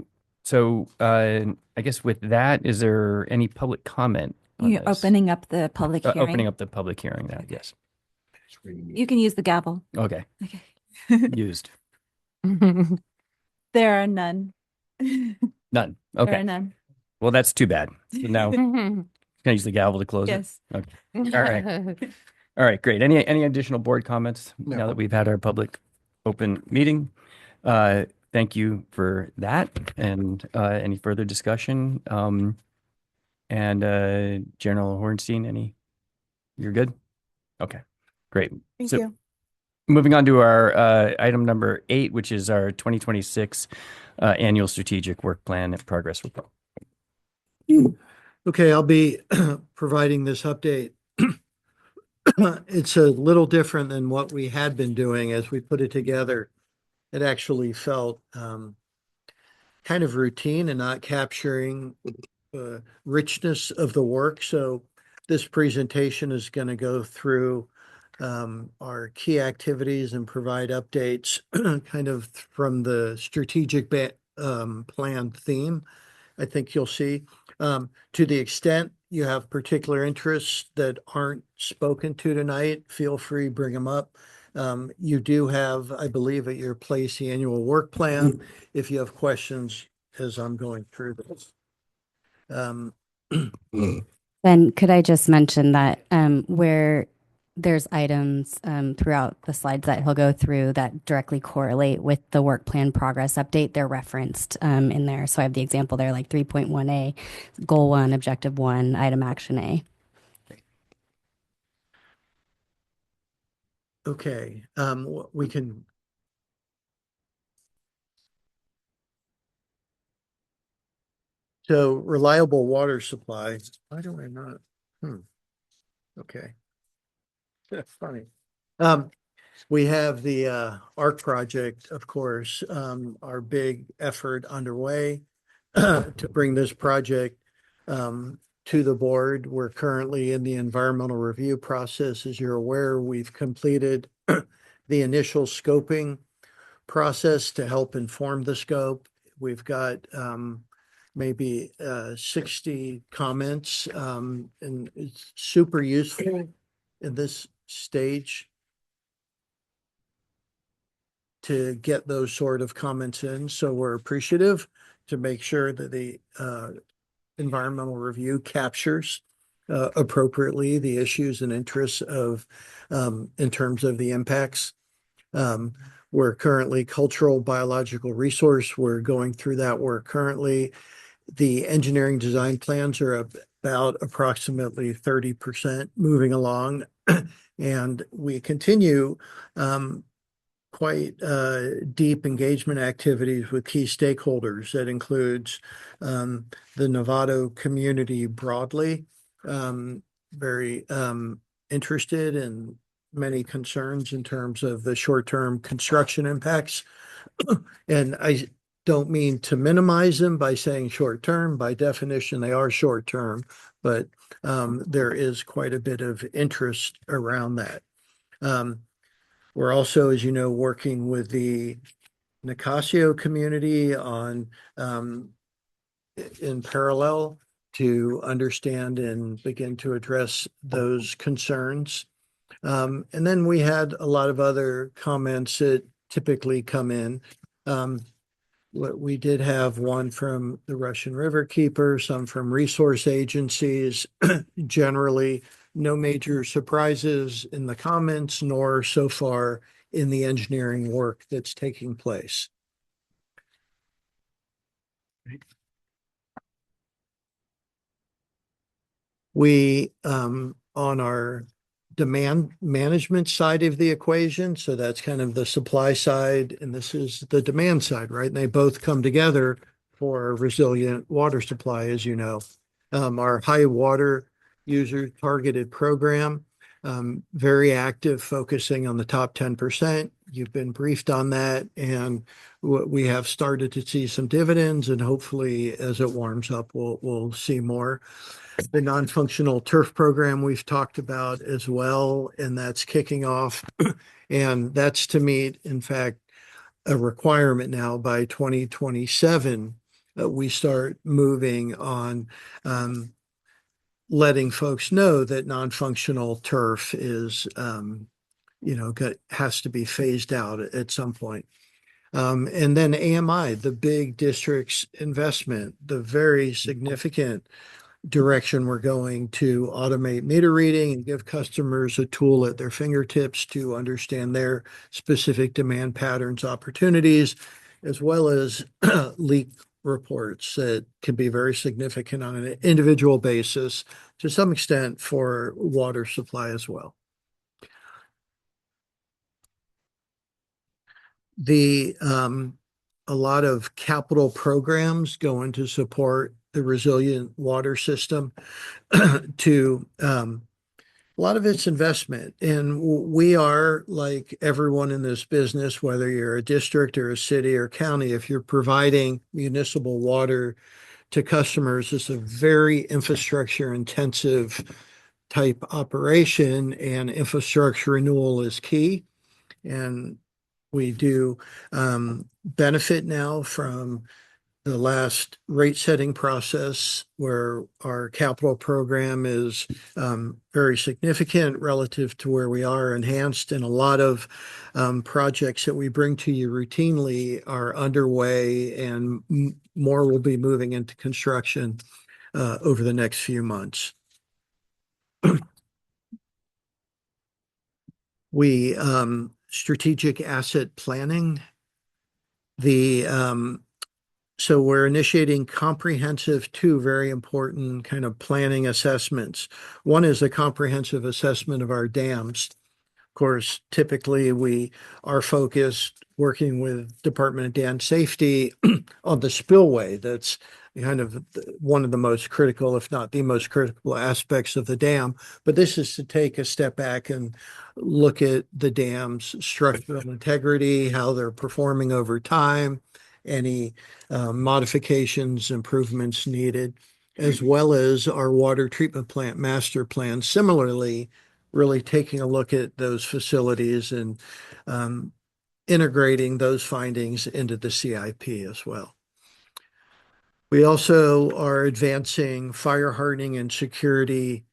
guess with that, is there any public comment on You're this? opening up the public hearing. Opening up the public hearing now, yes. You can use the gavel. Okay. Okay. Used. There are none. None. There Okay. are none. Well, that's too bad. So now, can I use the gavel to close Yes. it? Okay. All right. All right, great. Any additional board comments No. now that we've had our public open meeting? Thank you for that. And any further discussion? And General Hornstein, you're good? Okay, great. Thank So you. moving on to our item number 8, which is our 2026 annual strategic work plan and progress report. Okay, I'll be providing this update. It's a little different than what we had been doing as we put it together. It actually felt kind of routine and not capturing richness of the work. So this presentation is going to go through our key activities and provide updates kind of from the strategic plan theme. I think you'll see. To the extent you have particular interests that aren't spoken to tonight, feel free, bring them up. You do have, I believe, at your place, the annual work plan. If you have questions as I'm going through this. Then could I just mention that where there's items throughout the slides that he'll go through that directly correlate with the work plan progress update, they're referenced in there. So I have the example there, like 3.1A, goal 1, objective 1, item action A. Okay, we can. So reliable water supply. Why do I not? Okay. That's funny. We have the ARC project, of course, our big effort underway to bring this project to the board. We're currently in the environmental review process. As you're aware, we've completed the initial scoping process to help inform the scope. We've got maybe 60 comments, and it's super useful in this stage to get those sort of comments in. So we're appreciative to make sure that the environmental review captures appropriately the issues and interests of in terms of the impacts. We're currently cultural biological resource. We're going through that work currently. The engineering design plans are about approximately 30% moving along. And we continue quite deep engagement activities with key stakeholders. That includes the Novato community broadly, very interested in many concerns in terms of the short-term construction impacts. And I don't mean to minimize them by saying short-term. By definition, they are short-term, but there is quite a bit of interest around that. We're also, as you know, working with the Nicasio community on in parallel to understand and begin to address those concerns. And then we had a lot of other comments that typically come in. We did have one from the Russian River Keeper, some from resource agencies. Generally, no major surprises in the comments, nor so far in the engineering work that's taking place. We, on our demand management side of the equation, so that's kind of the supply side, and this is the demand side, right? And they both come together for a resilient water supply, as you know. Our high water user targeted program, very active, focusing on the top 10%. You've been briefed on that, and we have started to see some dividends, and hopefully as it warms up, we'll see more. The non-functional turf program we've talked about as well, and that's kicking off. And that's to meet, in fact, a requirement now by 2027 that we start moving on letting folks know that non-functional turf is, has to be phased out at some point. And then AMI, the big district's investment, the very significant direction we're going to automate meter reading and give customers a tool at their fingertips to understand their specific demand patterns, opportunities, as well as leak reports that can be very significant on an individual basis, to some extent for water supply as well. A lot of capital programs go into support the resilient water system to a lot of it's investment. And we are, like everyone in this business, whether you're a district or a city or county, if you're providing municipal water to customers, it's a very infrastructure intensive type operation, and infrastructure renewal is key. And we do benefit now from the last rate setting process where our capital program is very significant relative to where we are, enhanced, and a lot of projects that we bring to you routinely are underway, and more will be moving into construction over the next few months. We strategic asset planning. So we're initiating comprehensive, two very important kind of planning assessments. One is a comprehensive assessment of our dams. Of course, typically we are focused working with Department of Dam Safety on the spillway. That's kind of one of the most critical, if not the most critical aspects of the dam. But this is to take a step back and look at the dam's structural integrity, how they're performing over time, any modifications, improvements needed, as well as our water treatment plant master plan. Similarly, really taking a look at those facilities and integrating those findings into the CIP as well. We also are advancing fire hardening and security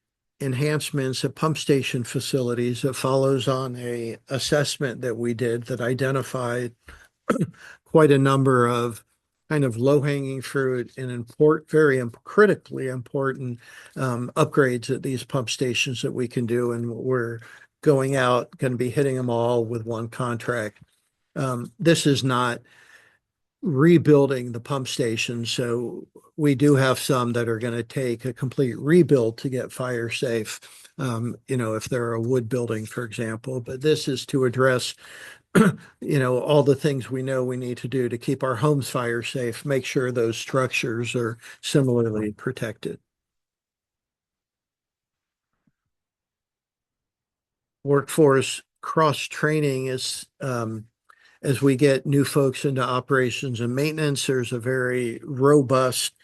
enhancements at pump station facilities. That follows on a assessment that we did that identified quite a number of kind of low-hanging fruit and very critically important upgrades at these pump stations that we can do. And we're going to be hitting them all with one contract. This is not rebuilding the pump stations. So we do have some that are going to take a complete rebuild to get fire safe, if they're a wood building, for example. But this is to address all the things we know we need to do to keep our homes fire safe, make sure those structures are similarly protected. Workforce cross-training is, as we get new folks into operations and maintenance, there's a very robust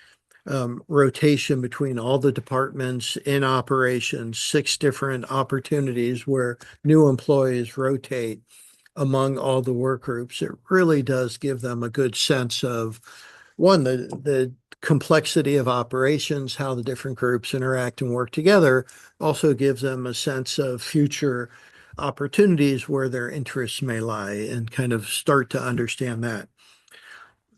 rotation between all the departments in operations, 6 different opportunities where new employees rotate among all the work groups. It really does give them a good sense of, one, the complexity of operations, how the different groups interact and work together. Also gives them a sense of future opportunities where their interests may lie, and kind of start to understand that.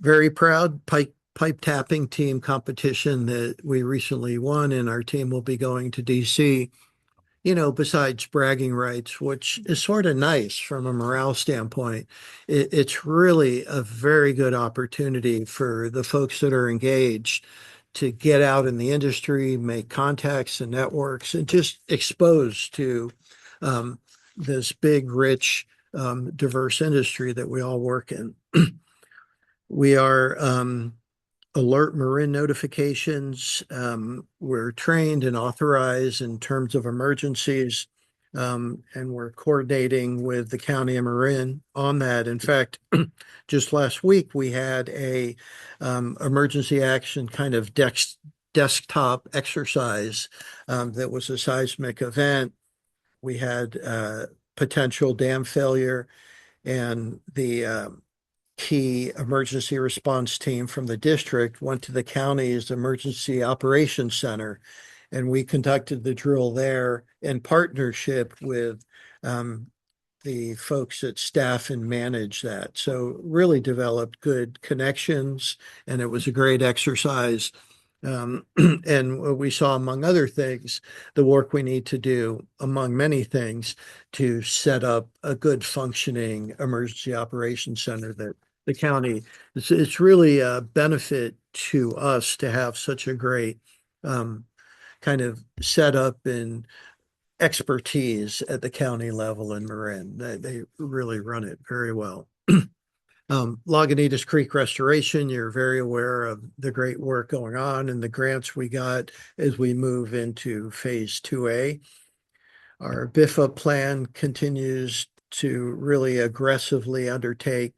Very proud pipe tapping team competition that we recently won, and our team will be going to DC. Besides bragging rights, which is sort of nice from a morale standpoint, it's really a very good opportunity for the folks that are engaged to get out in the industry, make contacts and networks, and just exposed to this big, rich, diverse industry that we all work in. We are alert Marin notifications. We're trained and authorized in terms of emergencies, and we're coordinating with the county of Marin on that. In fact, just last week we had a emergency action kind of desktop exercise that was a seismic event. We had potential dam failure, and the key emergency response team from the district went to the county's emergency operations center, and we conducted the drill there in partnership with the folks that staff and manage that. So really developed good connections, and it was a great exercise. And we saw, among other things, the work we need to do, among many things, to set up a good functioning emergency operations center that the county, it's really a benefit to us to have such a great kind of setup and expertise at the county level in Marin. They really run it very well. Lagunitas Creek Restoration, you're very aware of the great work going on and the grants we got as we move into phase 2A. Our BIFA plan continues to really aggressively undertake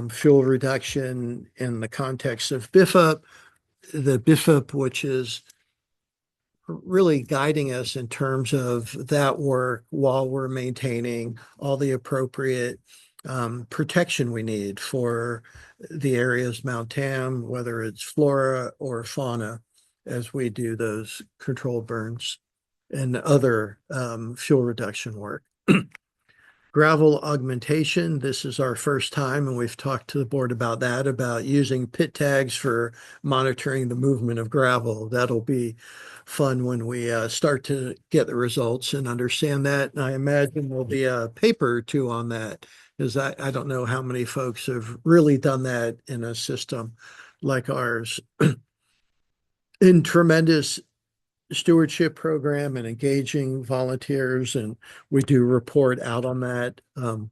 fuel reduction in the context of BIFA, the BIFA, which is really guiding us in terms of that work while we're maintaining all the appropriate protection we need for the areas Mount Tam, whether it's flora or fauna, as we do those controlled burns and other fuel reduction work. Gravel augmentation, this is our first time, and we've talked to the board about that, about using pit tags for monitoring the movement of gravel. That'll be fun when we start to get the results and understand that. And I imagine there'll be a paper or two on that, because I don't know how many folks have really done that in a system like ours. In tremendous stewardship program and engaging volunteers, and we do report out on that in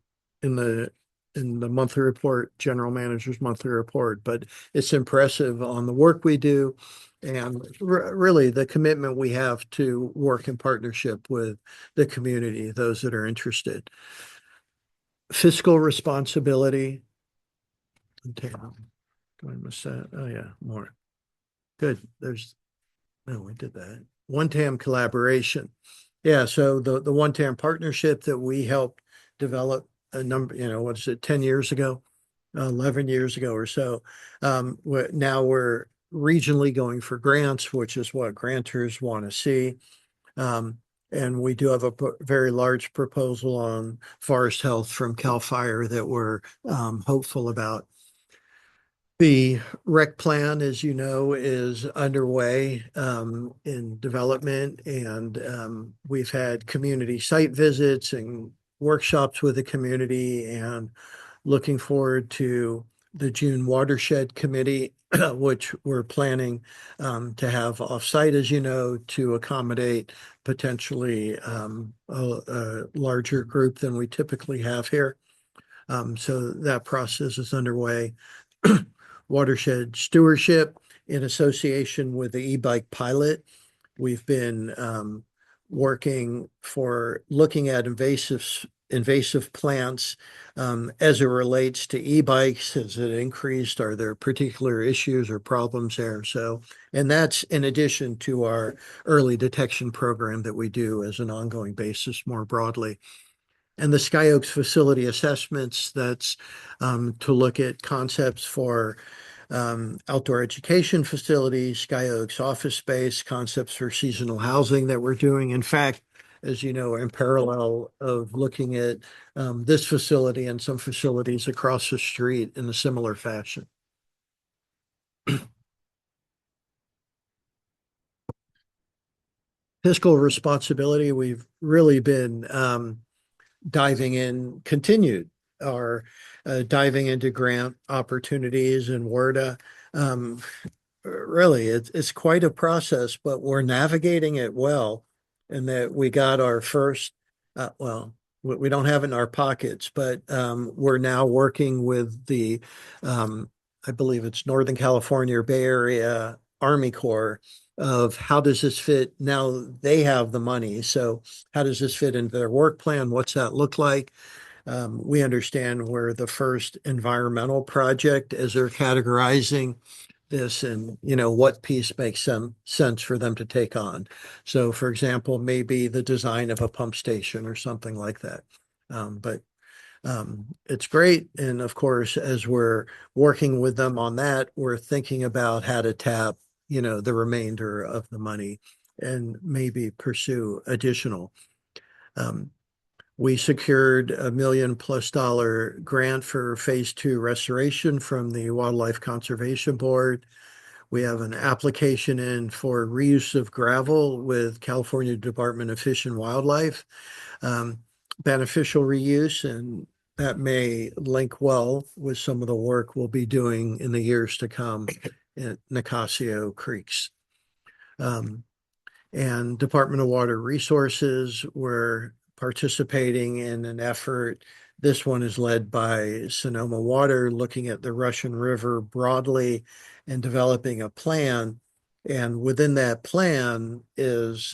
the monthly report, general manager's monthly report. But it's impressive on the work we do and really the commitment we have to work in partnership with the community, those that are interested. Fiscal responsibility. Okay. Do I miss that? Oh yeah, more. Good. No, we did that. One TAM collaboration. Yeah, so the One TAM partnership that we helped develop a number, what is it, 10 years ago, 11 years ago or so. Now we're regionally going for grants, which is what grantors want to see. And we do have a very large proposal on forest health from CAL FIRE that we're hopeful about. The rec plan, as you know, is underway in development, and we've had community site visits and workshops with the community, and looking forward to the June watershed committee, which we're planning to have offsite, as you know, to accommodate potentially a larger group than we typically have here. So that process is underway. Watershed stewardship in association with the e-bike pilot. We've been looking at invasive plants as it relates to e-bikes. Has it increased? Are there particular issues or problems there? So, and that's in addition to our early detection program that we do as an ongoing basis more broadly. And the Sky Oaks facility assessments, that's to look at concepts for outdoor education facilities, Sky Oaks office space, concepts for seasonal housing that we're doing. In fact, as you know, in parallel of looking at this facility and some facilities across the street in a similar fashion. Fiscal responsibility, we've really been continued our diving into grant opportunities and WRDA. Really, it's quite a process, but we're navigating it well. And that we got our first, we don't have it in our pockets, but we're now working with the, I believe it's Northern California or Bay Area Army Corps, of how does this fit? Now they have the money. So how does this fit into their work plan? What's that look like? We understand we're the first environmental project as they're categorizing this, and what piece makes some sense for them to take on. So for example, maybe the design of a pump station or something like that. But it's great. And of course, as we're working with them on that, we're thinking about how to tap the remainder of the money and maybe pursue additional. We secured $1 million+ grant for phase 2 restoration from the Wildlife Conservation Board. We have an application in for reuse of gravel with California Department of Fish and Wildlife, beneficial reuse, and that may link well with some of the work we'll be doing in the years to come at Nicasio Creeks. And Department of Water Resources, we're participating in an effort. This one is led by Sonoma Water, looking at the Russian River broadly and developing a plan. And within that plan is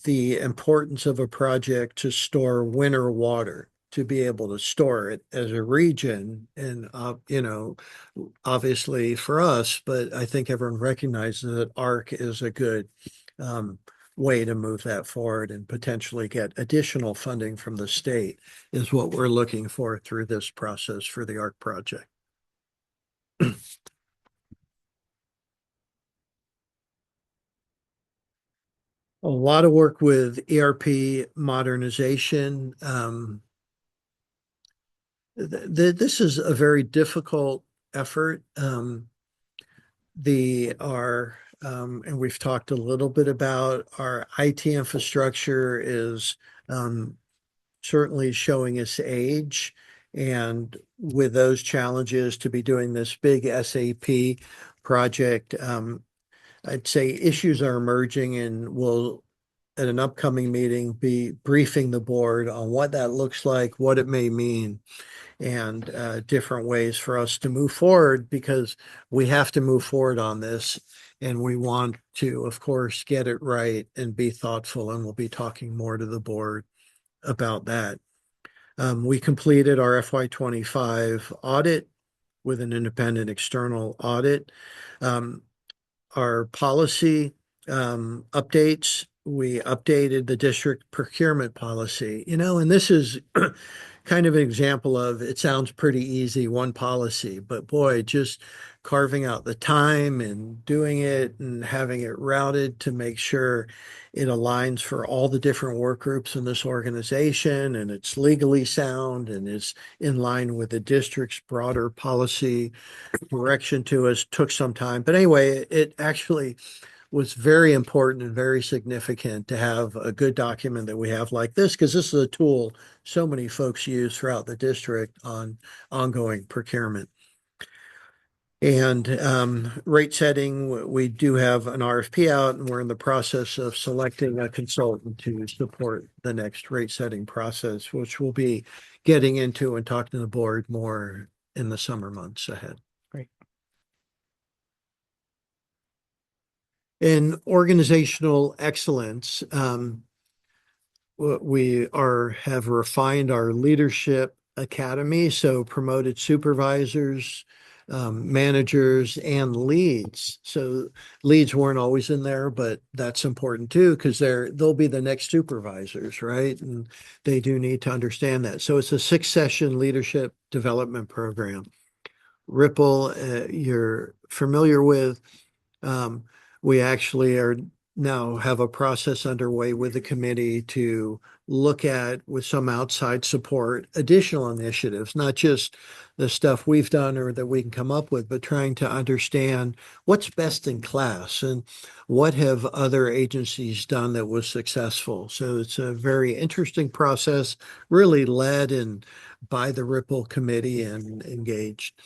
the importance of a project to store winter water, to be able to store it as a region. And, obviously for us, but I think everyone recognizes that ARC is a good way to move that forward and potentially get additional funding from the state is what we're looking for through this process for the ARC project. A lot of work with ERP modernization. This is a very difficult effort. And we've talked a little bit about our IT infrastructure is certainly showing its age. And with those challenges to be doing this big SAP project, I'd say issues are emerging and we'll, at an upcoming meeting, be briefing the board on what that looks like, what it may mean, and different ways for us to move forward, because we have to move forward on this and we want to, of course, get it right and be thoughtful. And we'll be talking more to the board about that. We completed our FY25 audit with an independent external audit. Our policy updates, we updated the district procurement policy, and this is kind of an example of, it sounds pretty easy, one policy, but boy, just carving out the time and doing it and having it routed to make sure it aligns for all the different work groups in this organization and it's legally sound and is in line with the district's broader policy direction to us took some time. But anyway, it actually was very important and very significant to have a good document that we have like this, because this is a tool so many folks use throughout the district on ongoing procurement. And rate setting, we do have an RFP out and we're in the process of selecting a consultant to support the next rate setting process, which we'll be getting into and talking to the board more in the summer months ahead. Great. In organizational excellence, we have refined our leadership academy, so promoted supervisors, managers, and leads. So leads weren't always in there, but that's important too, because they'll be the next supervisors, right? And they do need to understand that. So it's a 6-session leadership development program. Ripple, you're familiar with. We actually now have a process underway with the committee to look at, with some outside support, additional initiatives, not just the stuff we've done or that we can come up with, but trying to understand what's best in class and what have other agencies done that was successful. So it's a very interesting process, really led and by the Ripple committee and engaged.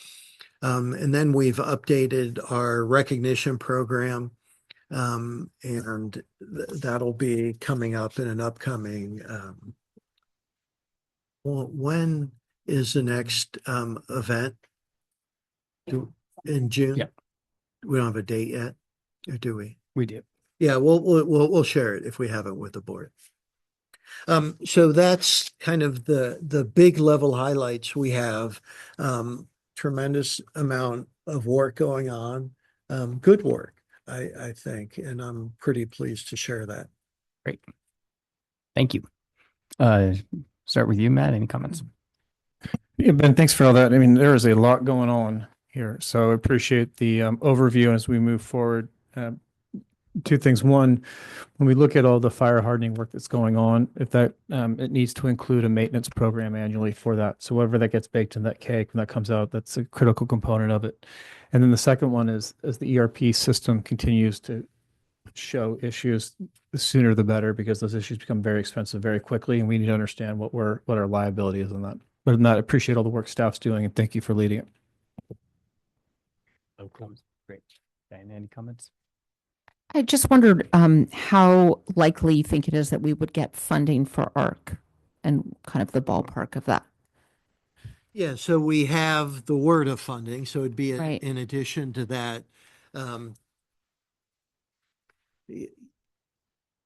And then we've updated our recognition program. And that'll be coming up in an upcoming, when is the next event? In June? Yeah. We don't have a date yet, or do we? We do. Yeah, we'll share it if we have it with the board. So that's kind of the big level highlights we have. Tremendous amount of work going on, good work. I think, and I'm pretty pleased to share that. Great. Thank you. Start with you, Matt. Any comments? Yeah, Ben, thanks for all that. I mean, there is a lot going on here, so I appreciate the overview as we move forward. two things. One, when we look at all the fire hardening work that's going on, if that it needs to include a maintenance program annually for that. So whatever that gets baked in that cake when that comes out, that's a critical component of it. And then the second one is as the ERP system continues to show issues, the sooner the better, because those issues become very expensive very quickly, and we need to understand what our liability is on that. But other than that, I appreciate all the work staff's doing, and thank you for leading it. Great. Diana, any comments? I just wondered how likely you think it is that we would get funding for ARC and kind of the ballpark of that. Yeah, so we have the word of funding, so it'd be Right. in addition to that.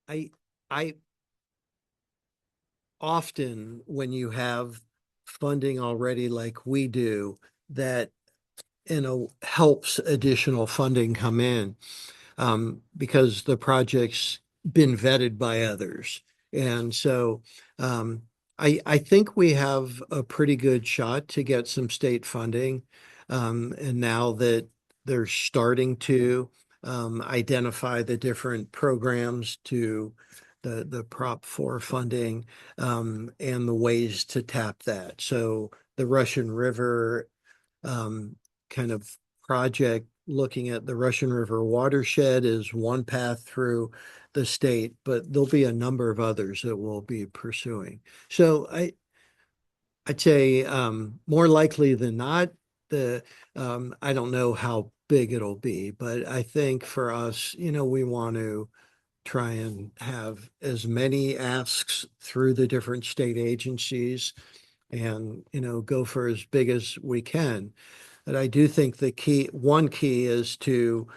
I I often when you have funding already like we do, that helps additional funding come in, because the project's been vetted by others. And so I think we have a pretty good shot to get some state funding. And now that they're starting to identify the different programs to the Prop 4 funding, and the ways to tap that. So the Russian River kind of project looking at the Russian River watershed is one path through the state, but there'll be a number of others that we'll be pursuing. So I'd say more likely than not, I don't know how big it'll be, but I think for us, we want to try and have as many asks through the different state agencies and, go for as big as we can. But I do think one key is to,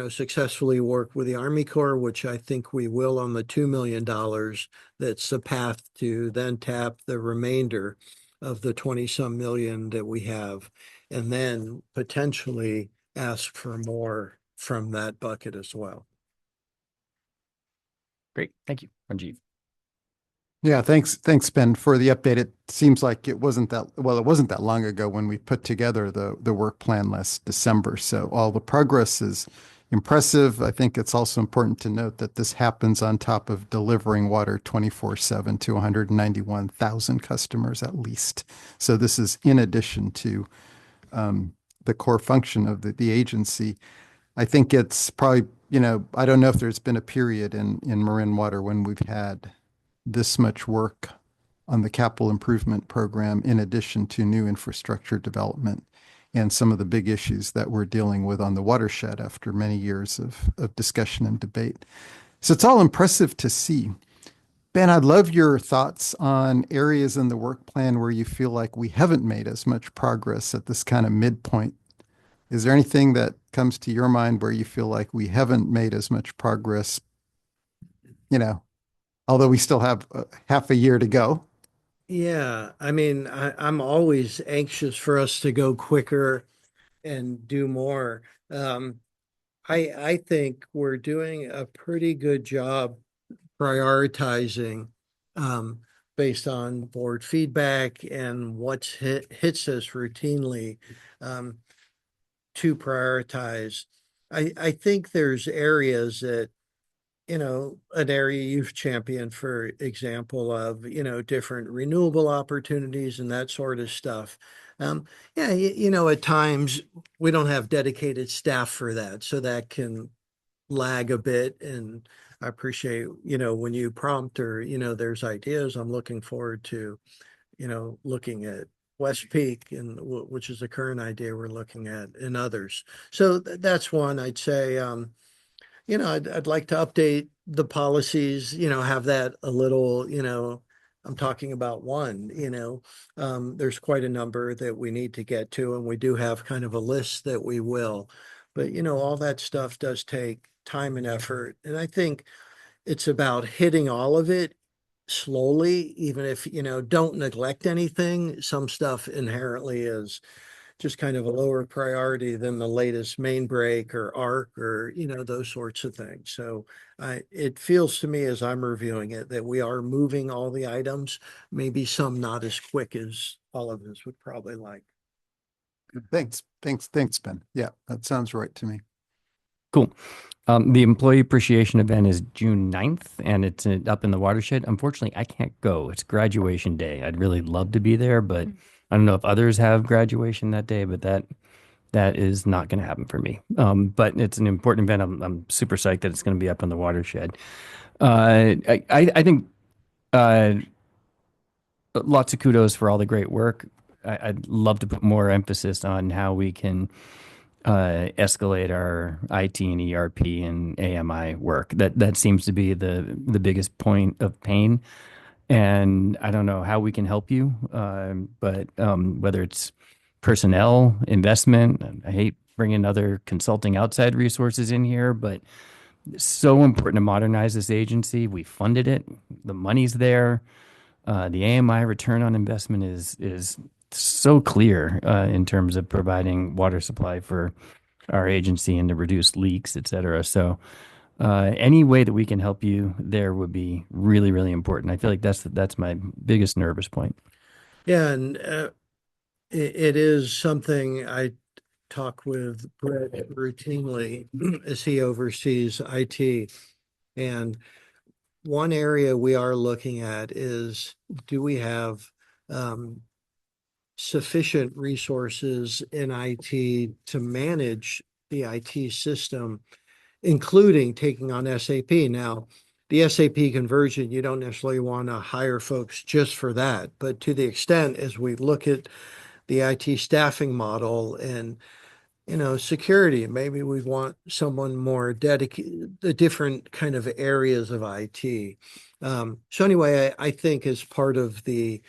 successfully work with the Army Corps, which I think we will on the $2 million. That's the path to then tap the remainder of the 20 some million that we have, and then potentially ask for more from that bucket as well. Great. Thank you. Ranjiv. Yeah, thanks, Ben, for the update. It seems like it wasn't that long ago when we put together the work plan last December. So all the progress is impressive. I think it's also important to note that this happens on top of delivering water 24/7 to 191,000 customers at least. So this is in addition to the core function of the agency. I think it's probably, I don't know if there's been a period in Marin Water when we've had this much work on the capital improvement program in addition to new infrastructure development and some of the big issues that we're dealing with on the watershed after many years of discussion and debate. So it's all impressive to see. Ben, I'd love your thoughts on areas in the work plan where you feel like we haven't made as much progress at this kind of midpoint. Is there anything that comes to your mind where you feel like we haven't made as much progress, although we still have half a year to go? Yeah, I mean, I'm always anxious for us to go quicker and do more. I think we're doing a pretty good job prioritizing, based on board feedback and what's hits us routinely, to prioritize. I think there's areas that, an area you've championed, for example, of, different renewable opportunities and that sort of stuff. Yeah, at times we don't have dedicated staff for that, so that can lag a bit. And I appreciate, when you prompt or, there's ideas. I'm looking forward to, looking at West Peak, and which is the current idea we're looking at, and others. So that's one I'd say. I'd like to update the policies, have that a little, I'm talking about one, there's quite a number that we need to get to, and we do have kind of a list that we will. But, all that stuff does take time and effort. And I think it's about hitting all of it slowly, even if, don't neglect anything. Some stuff inherently is just kind of a lower priority than the latest main break or arc or, those sorts of things. So it feels to me as I'm reviewing it that we are moving all the items, maybe some not as quick as all of us would probably like. Thanks, Ben. Yeah, that sounds right to me. Cool. The employee appreciation event is June 9th, and it's up in the watershed. Unfortunately, I can't go. It's graduation day. I'd really love to be there, but I don't know if others have graduation that day, but that is not going to happen for me. But it's an important event. I'm super psyched that it's going to be up in the watershed. I think lots of kudos for all the great work. I'd love to put more emphasis on how we can escalate our IT and ERP and AMI work. That seems to be the biggest point of pain. And I don't know how we can help you, but whether it's personnel, investment, I hate bringing other consulting outside resources in here, but it's so important to modernize this agency. We funded it, the money's there. The AMI return on investment is so clear in terms of providing water supply for our agency and to reduce leaks, et cetera. So any way that we can help you there would be really, really important. I feel like that's my biggest nervous point. Yeah, and it is something I talk with Brett routinely as he oversees IT. And one area we are looking at is, do we have sufficient resources in IT to manage the IT system, including taking on SAP? Now, the SAP conversion, you don't necessarily want to hire folks just for that, but to the extent as we look at the IT staffing model and security, maybe we want someone more dedicated, the different kind of areas of IT. So anyway, I think as part of the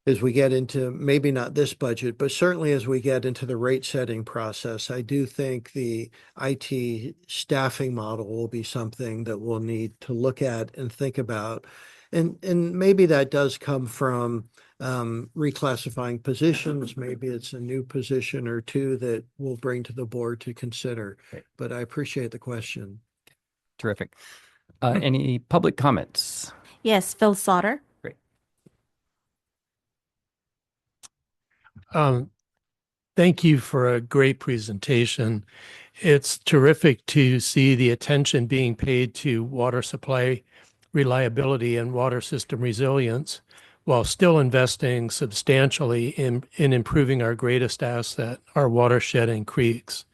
as we get into maybe not this budget, but certainly as we get into the rate setting process, I do think the IT staffing model will be something that we'll need to look at and think about. And maybe that does come from reclassifying positions. Maybe it's a new position or two that we'll bring to the board to consider. Great. But I appreciate the question. Terrific. Any public comments? Yes, Phil Sauter. Great. Thank you for a great presentation. It's terrific to see the attention being paid to water supply reliability and water system resilience while still investing substantially in improving our greatest asset, our watershed and creeks.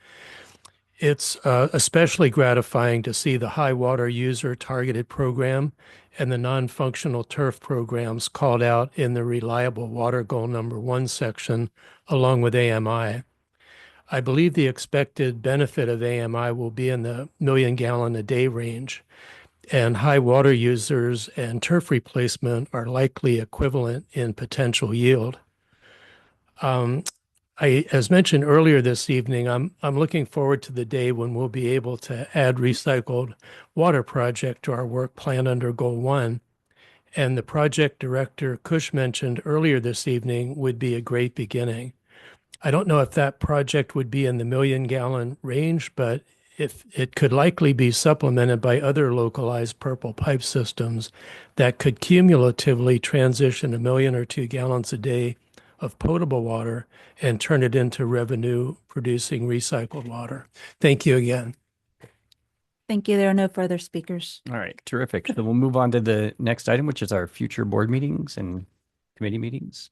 It's especially gratifying to see the high water user targeted program and the non-functional turf programs called out in the reliable water goal number 1 section, along with AMI. I believe the expected benefit of AMI will be in the million gallon a day range, and high water users and turf replacement are likely equivalent in potential yield. As mentioned earlier this evening, I'm looking forward to the day when we'll be able to add recycled water project to our work plan under Goal 1. And the project director Cush mentioned earlier this evening would be a great beginning. I don't know if that project would be in the million gallon range, but if it could likely be supplemented by other localized purple pipe systems that could cumulatively transition 1 million or 2 gallons a day of potable water and turn it into revenue producing recycled water. Thank you again. Thank you. There are no further speakers. All right, terrific. So we'll move on to the next item, which is our future board meetings and committee meetings.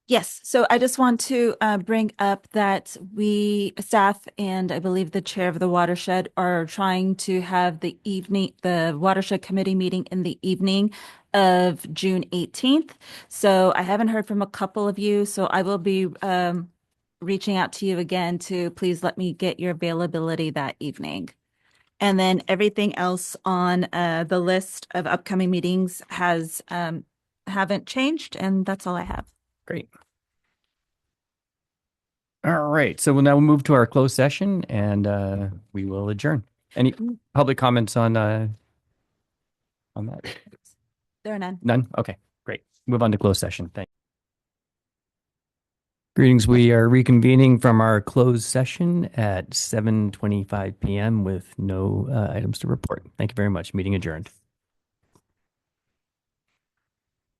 Yes, so I just want to bring up that we, staff, and I believe the chair of the watershed are trying to have the watershed committee meeting in the evening of June 18th. So I haven't heard from a couple of you, so I will be reaching out to you again to please let me get your availability that evening. And then everything else on the list of upcoming meetings haven't changed, and that's all I have. Great. All right. So we'll now move to our closed session and we will adjourn. Any public comments on that? There are none. None? Okay, great. Move on to closed session. Thank you. Greetings. We are reconvening from our closed session at 7:25 p.m. with no items to report. Thank you very much. Meeting adjourned.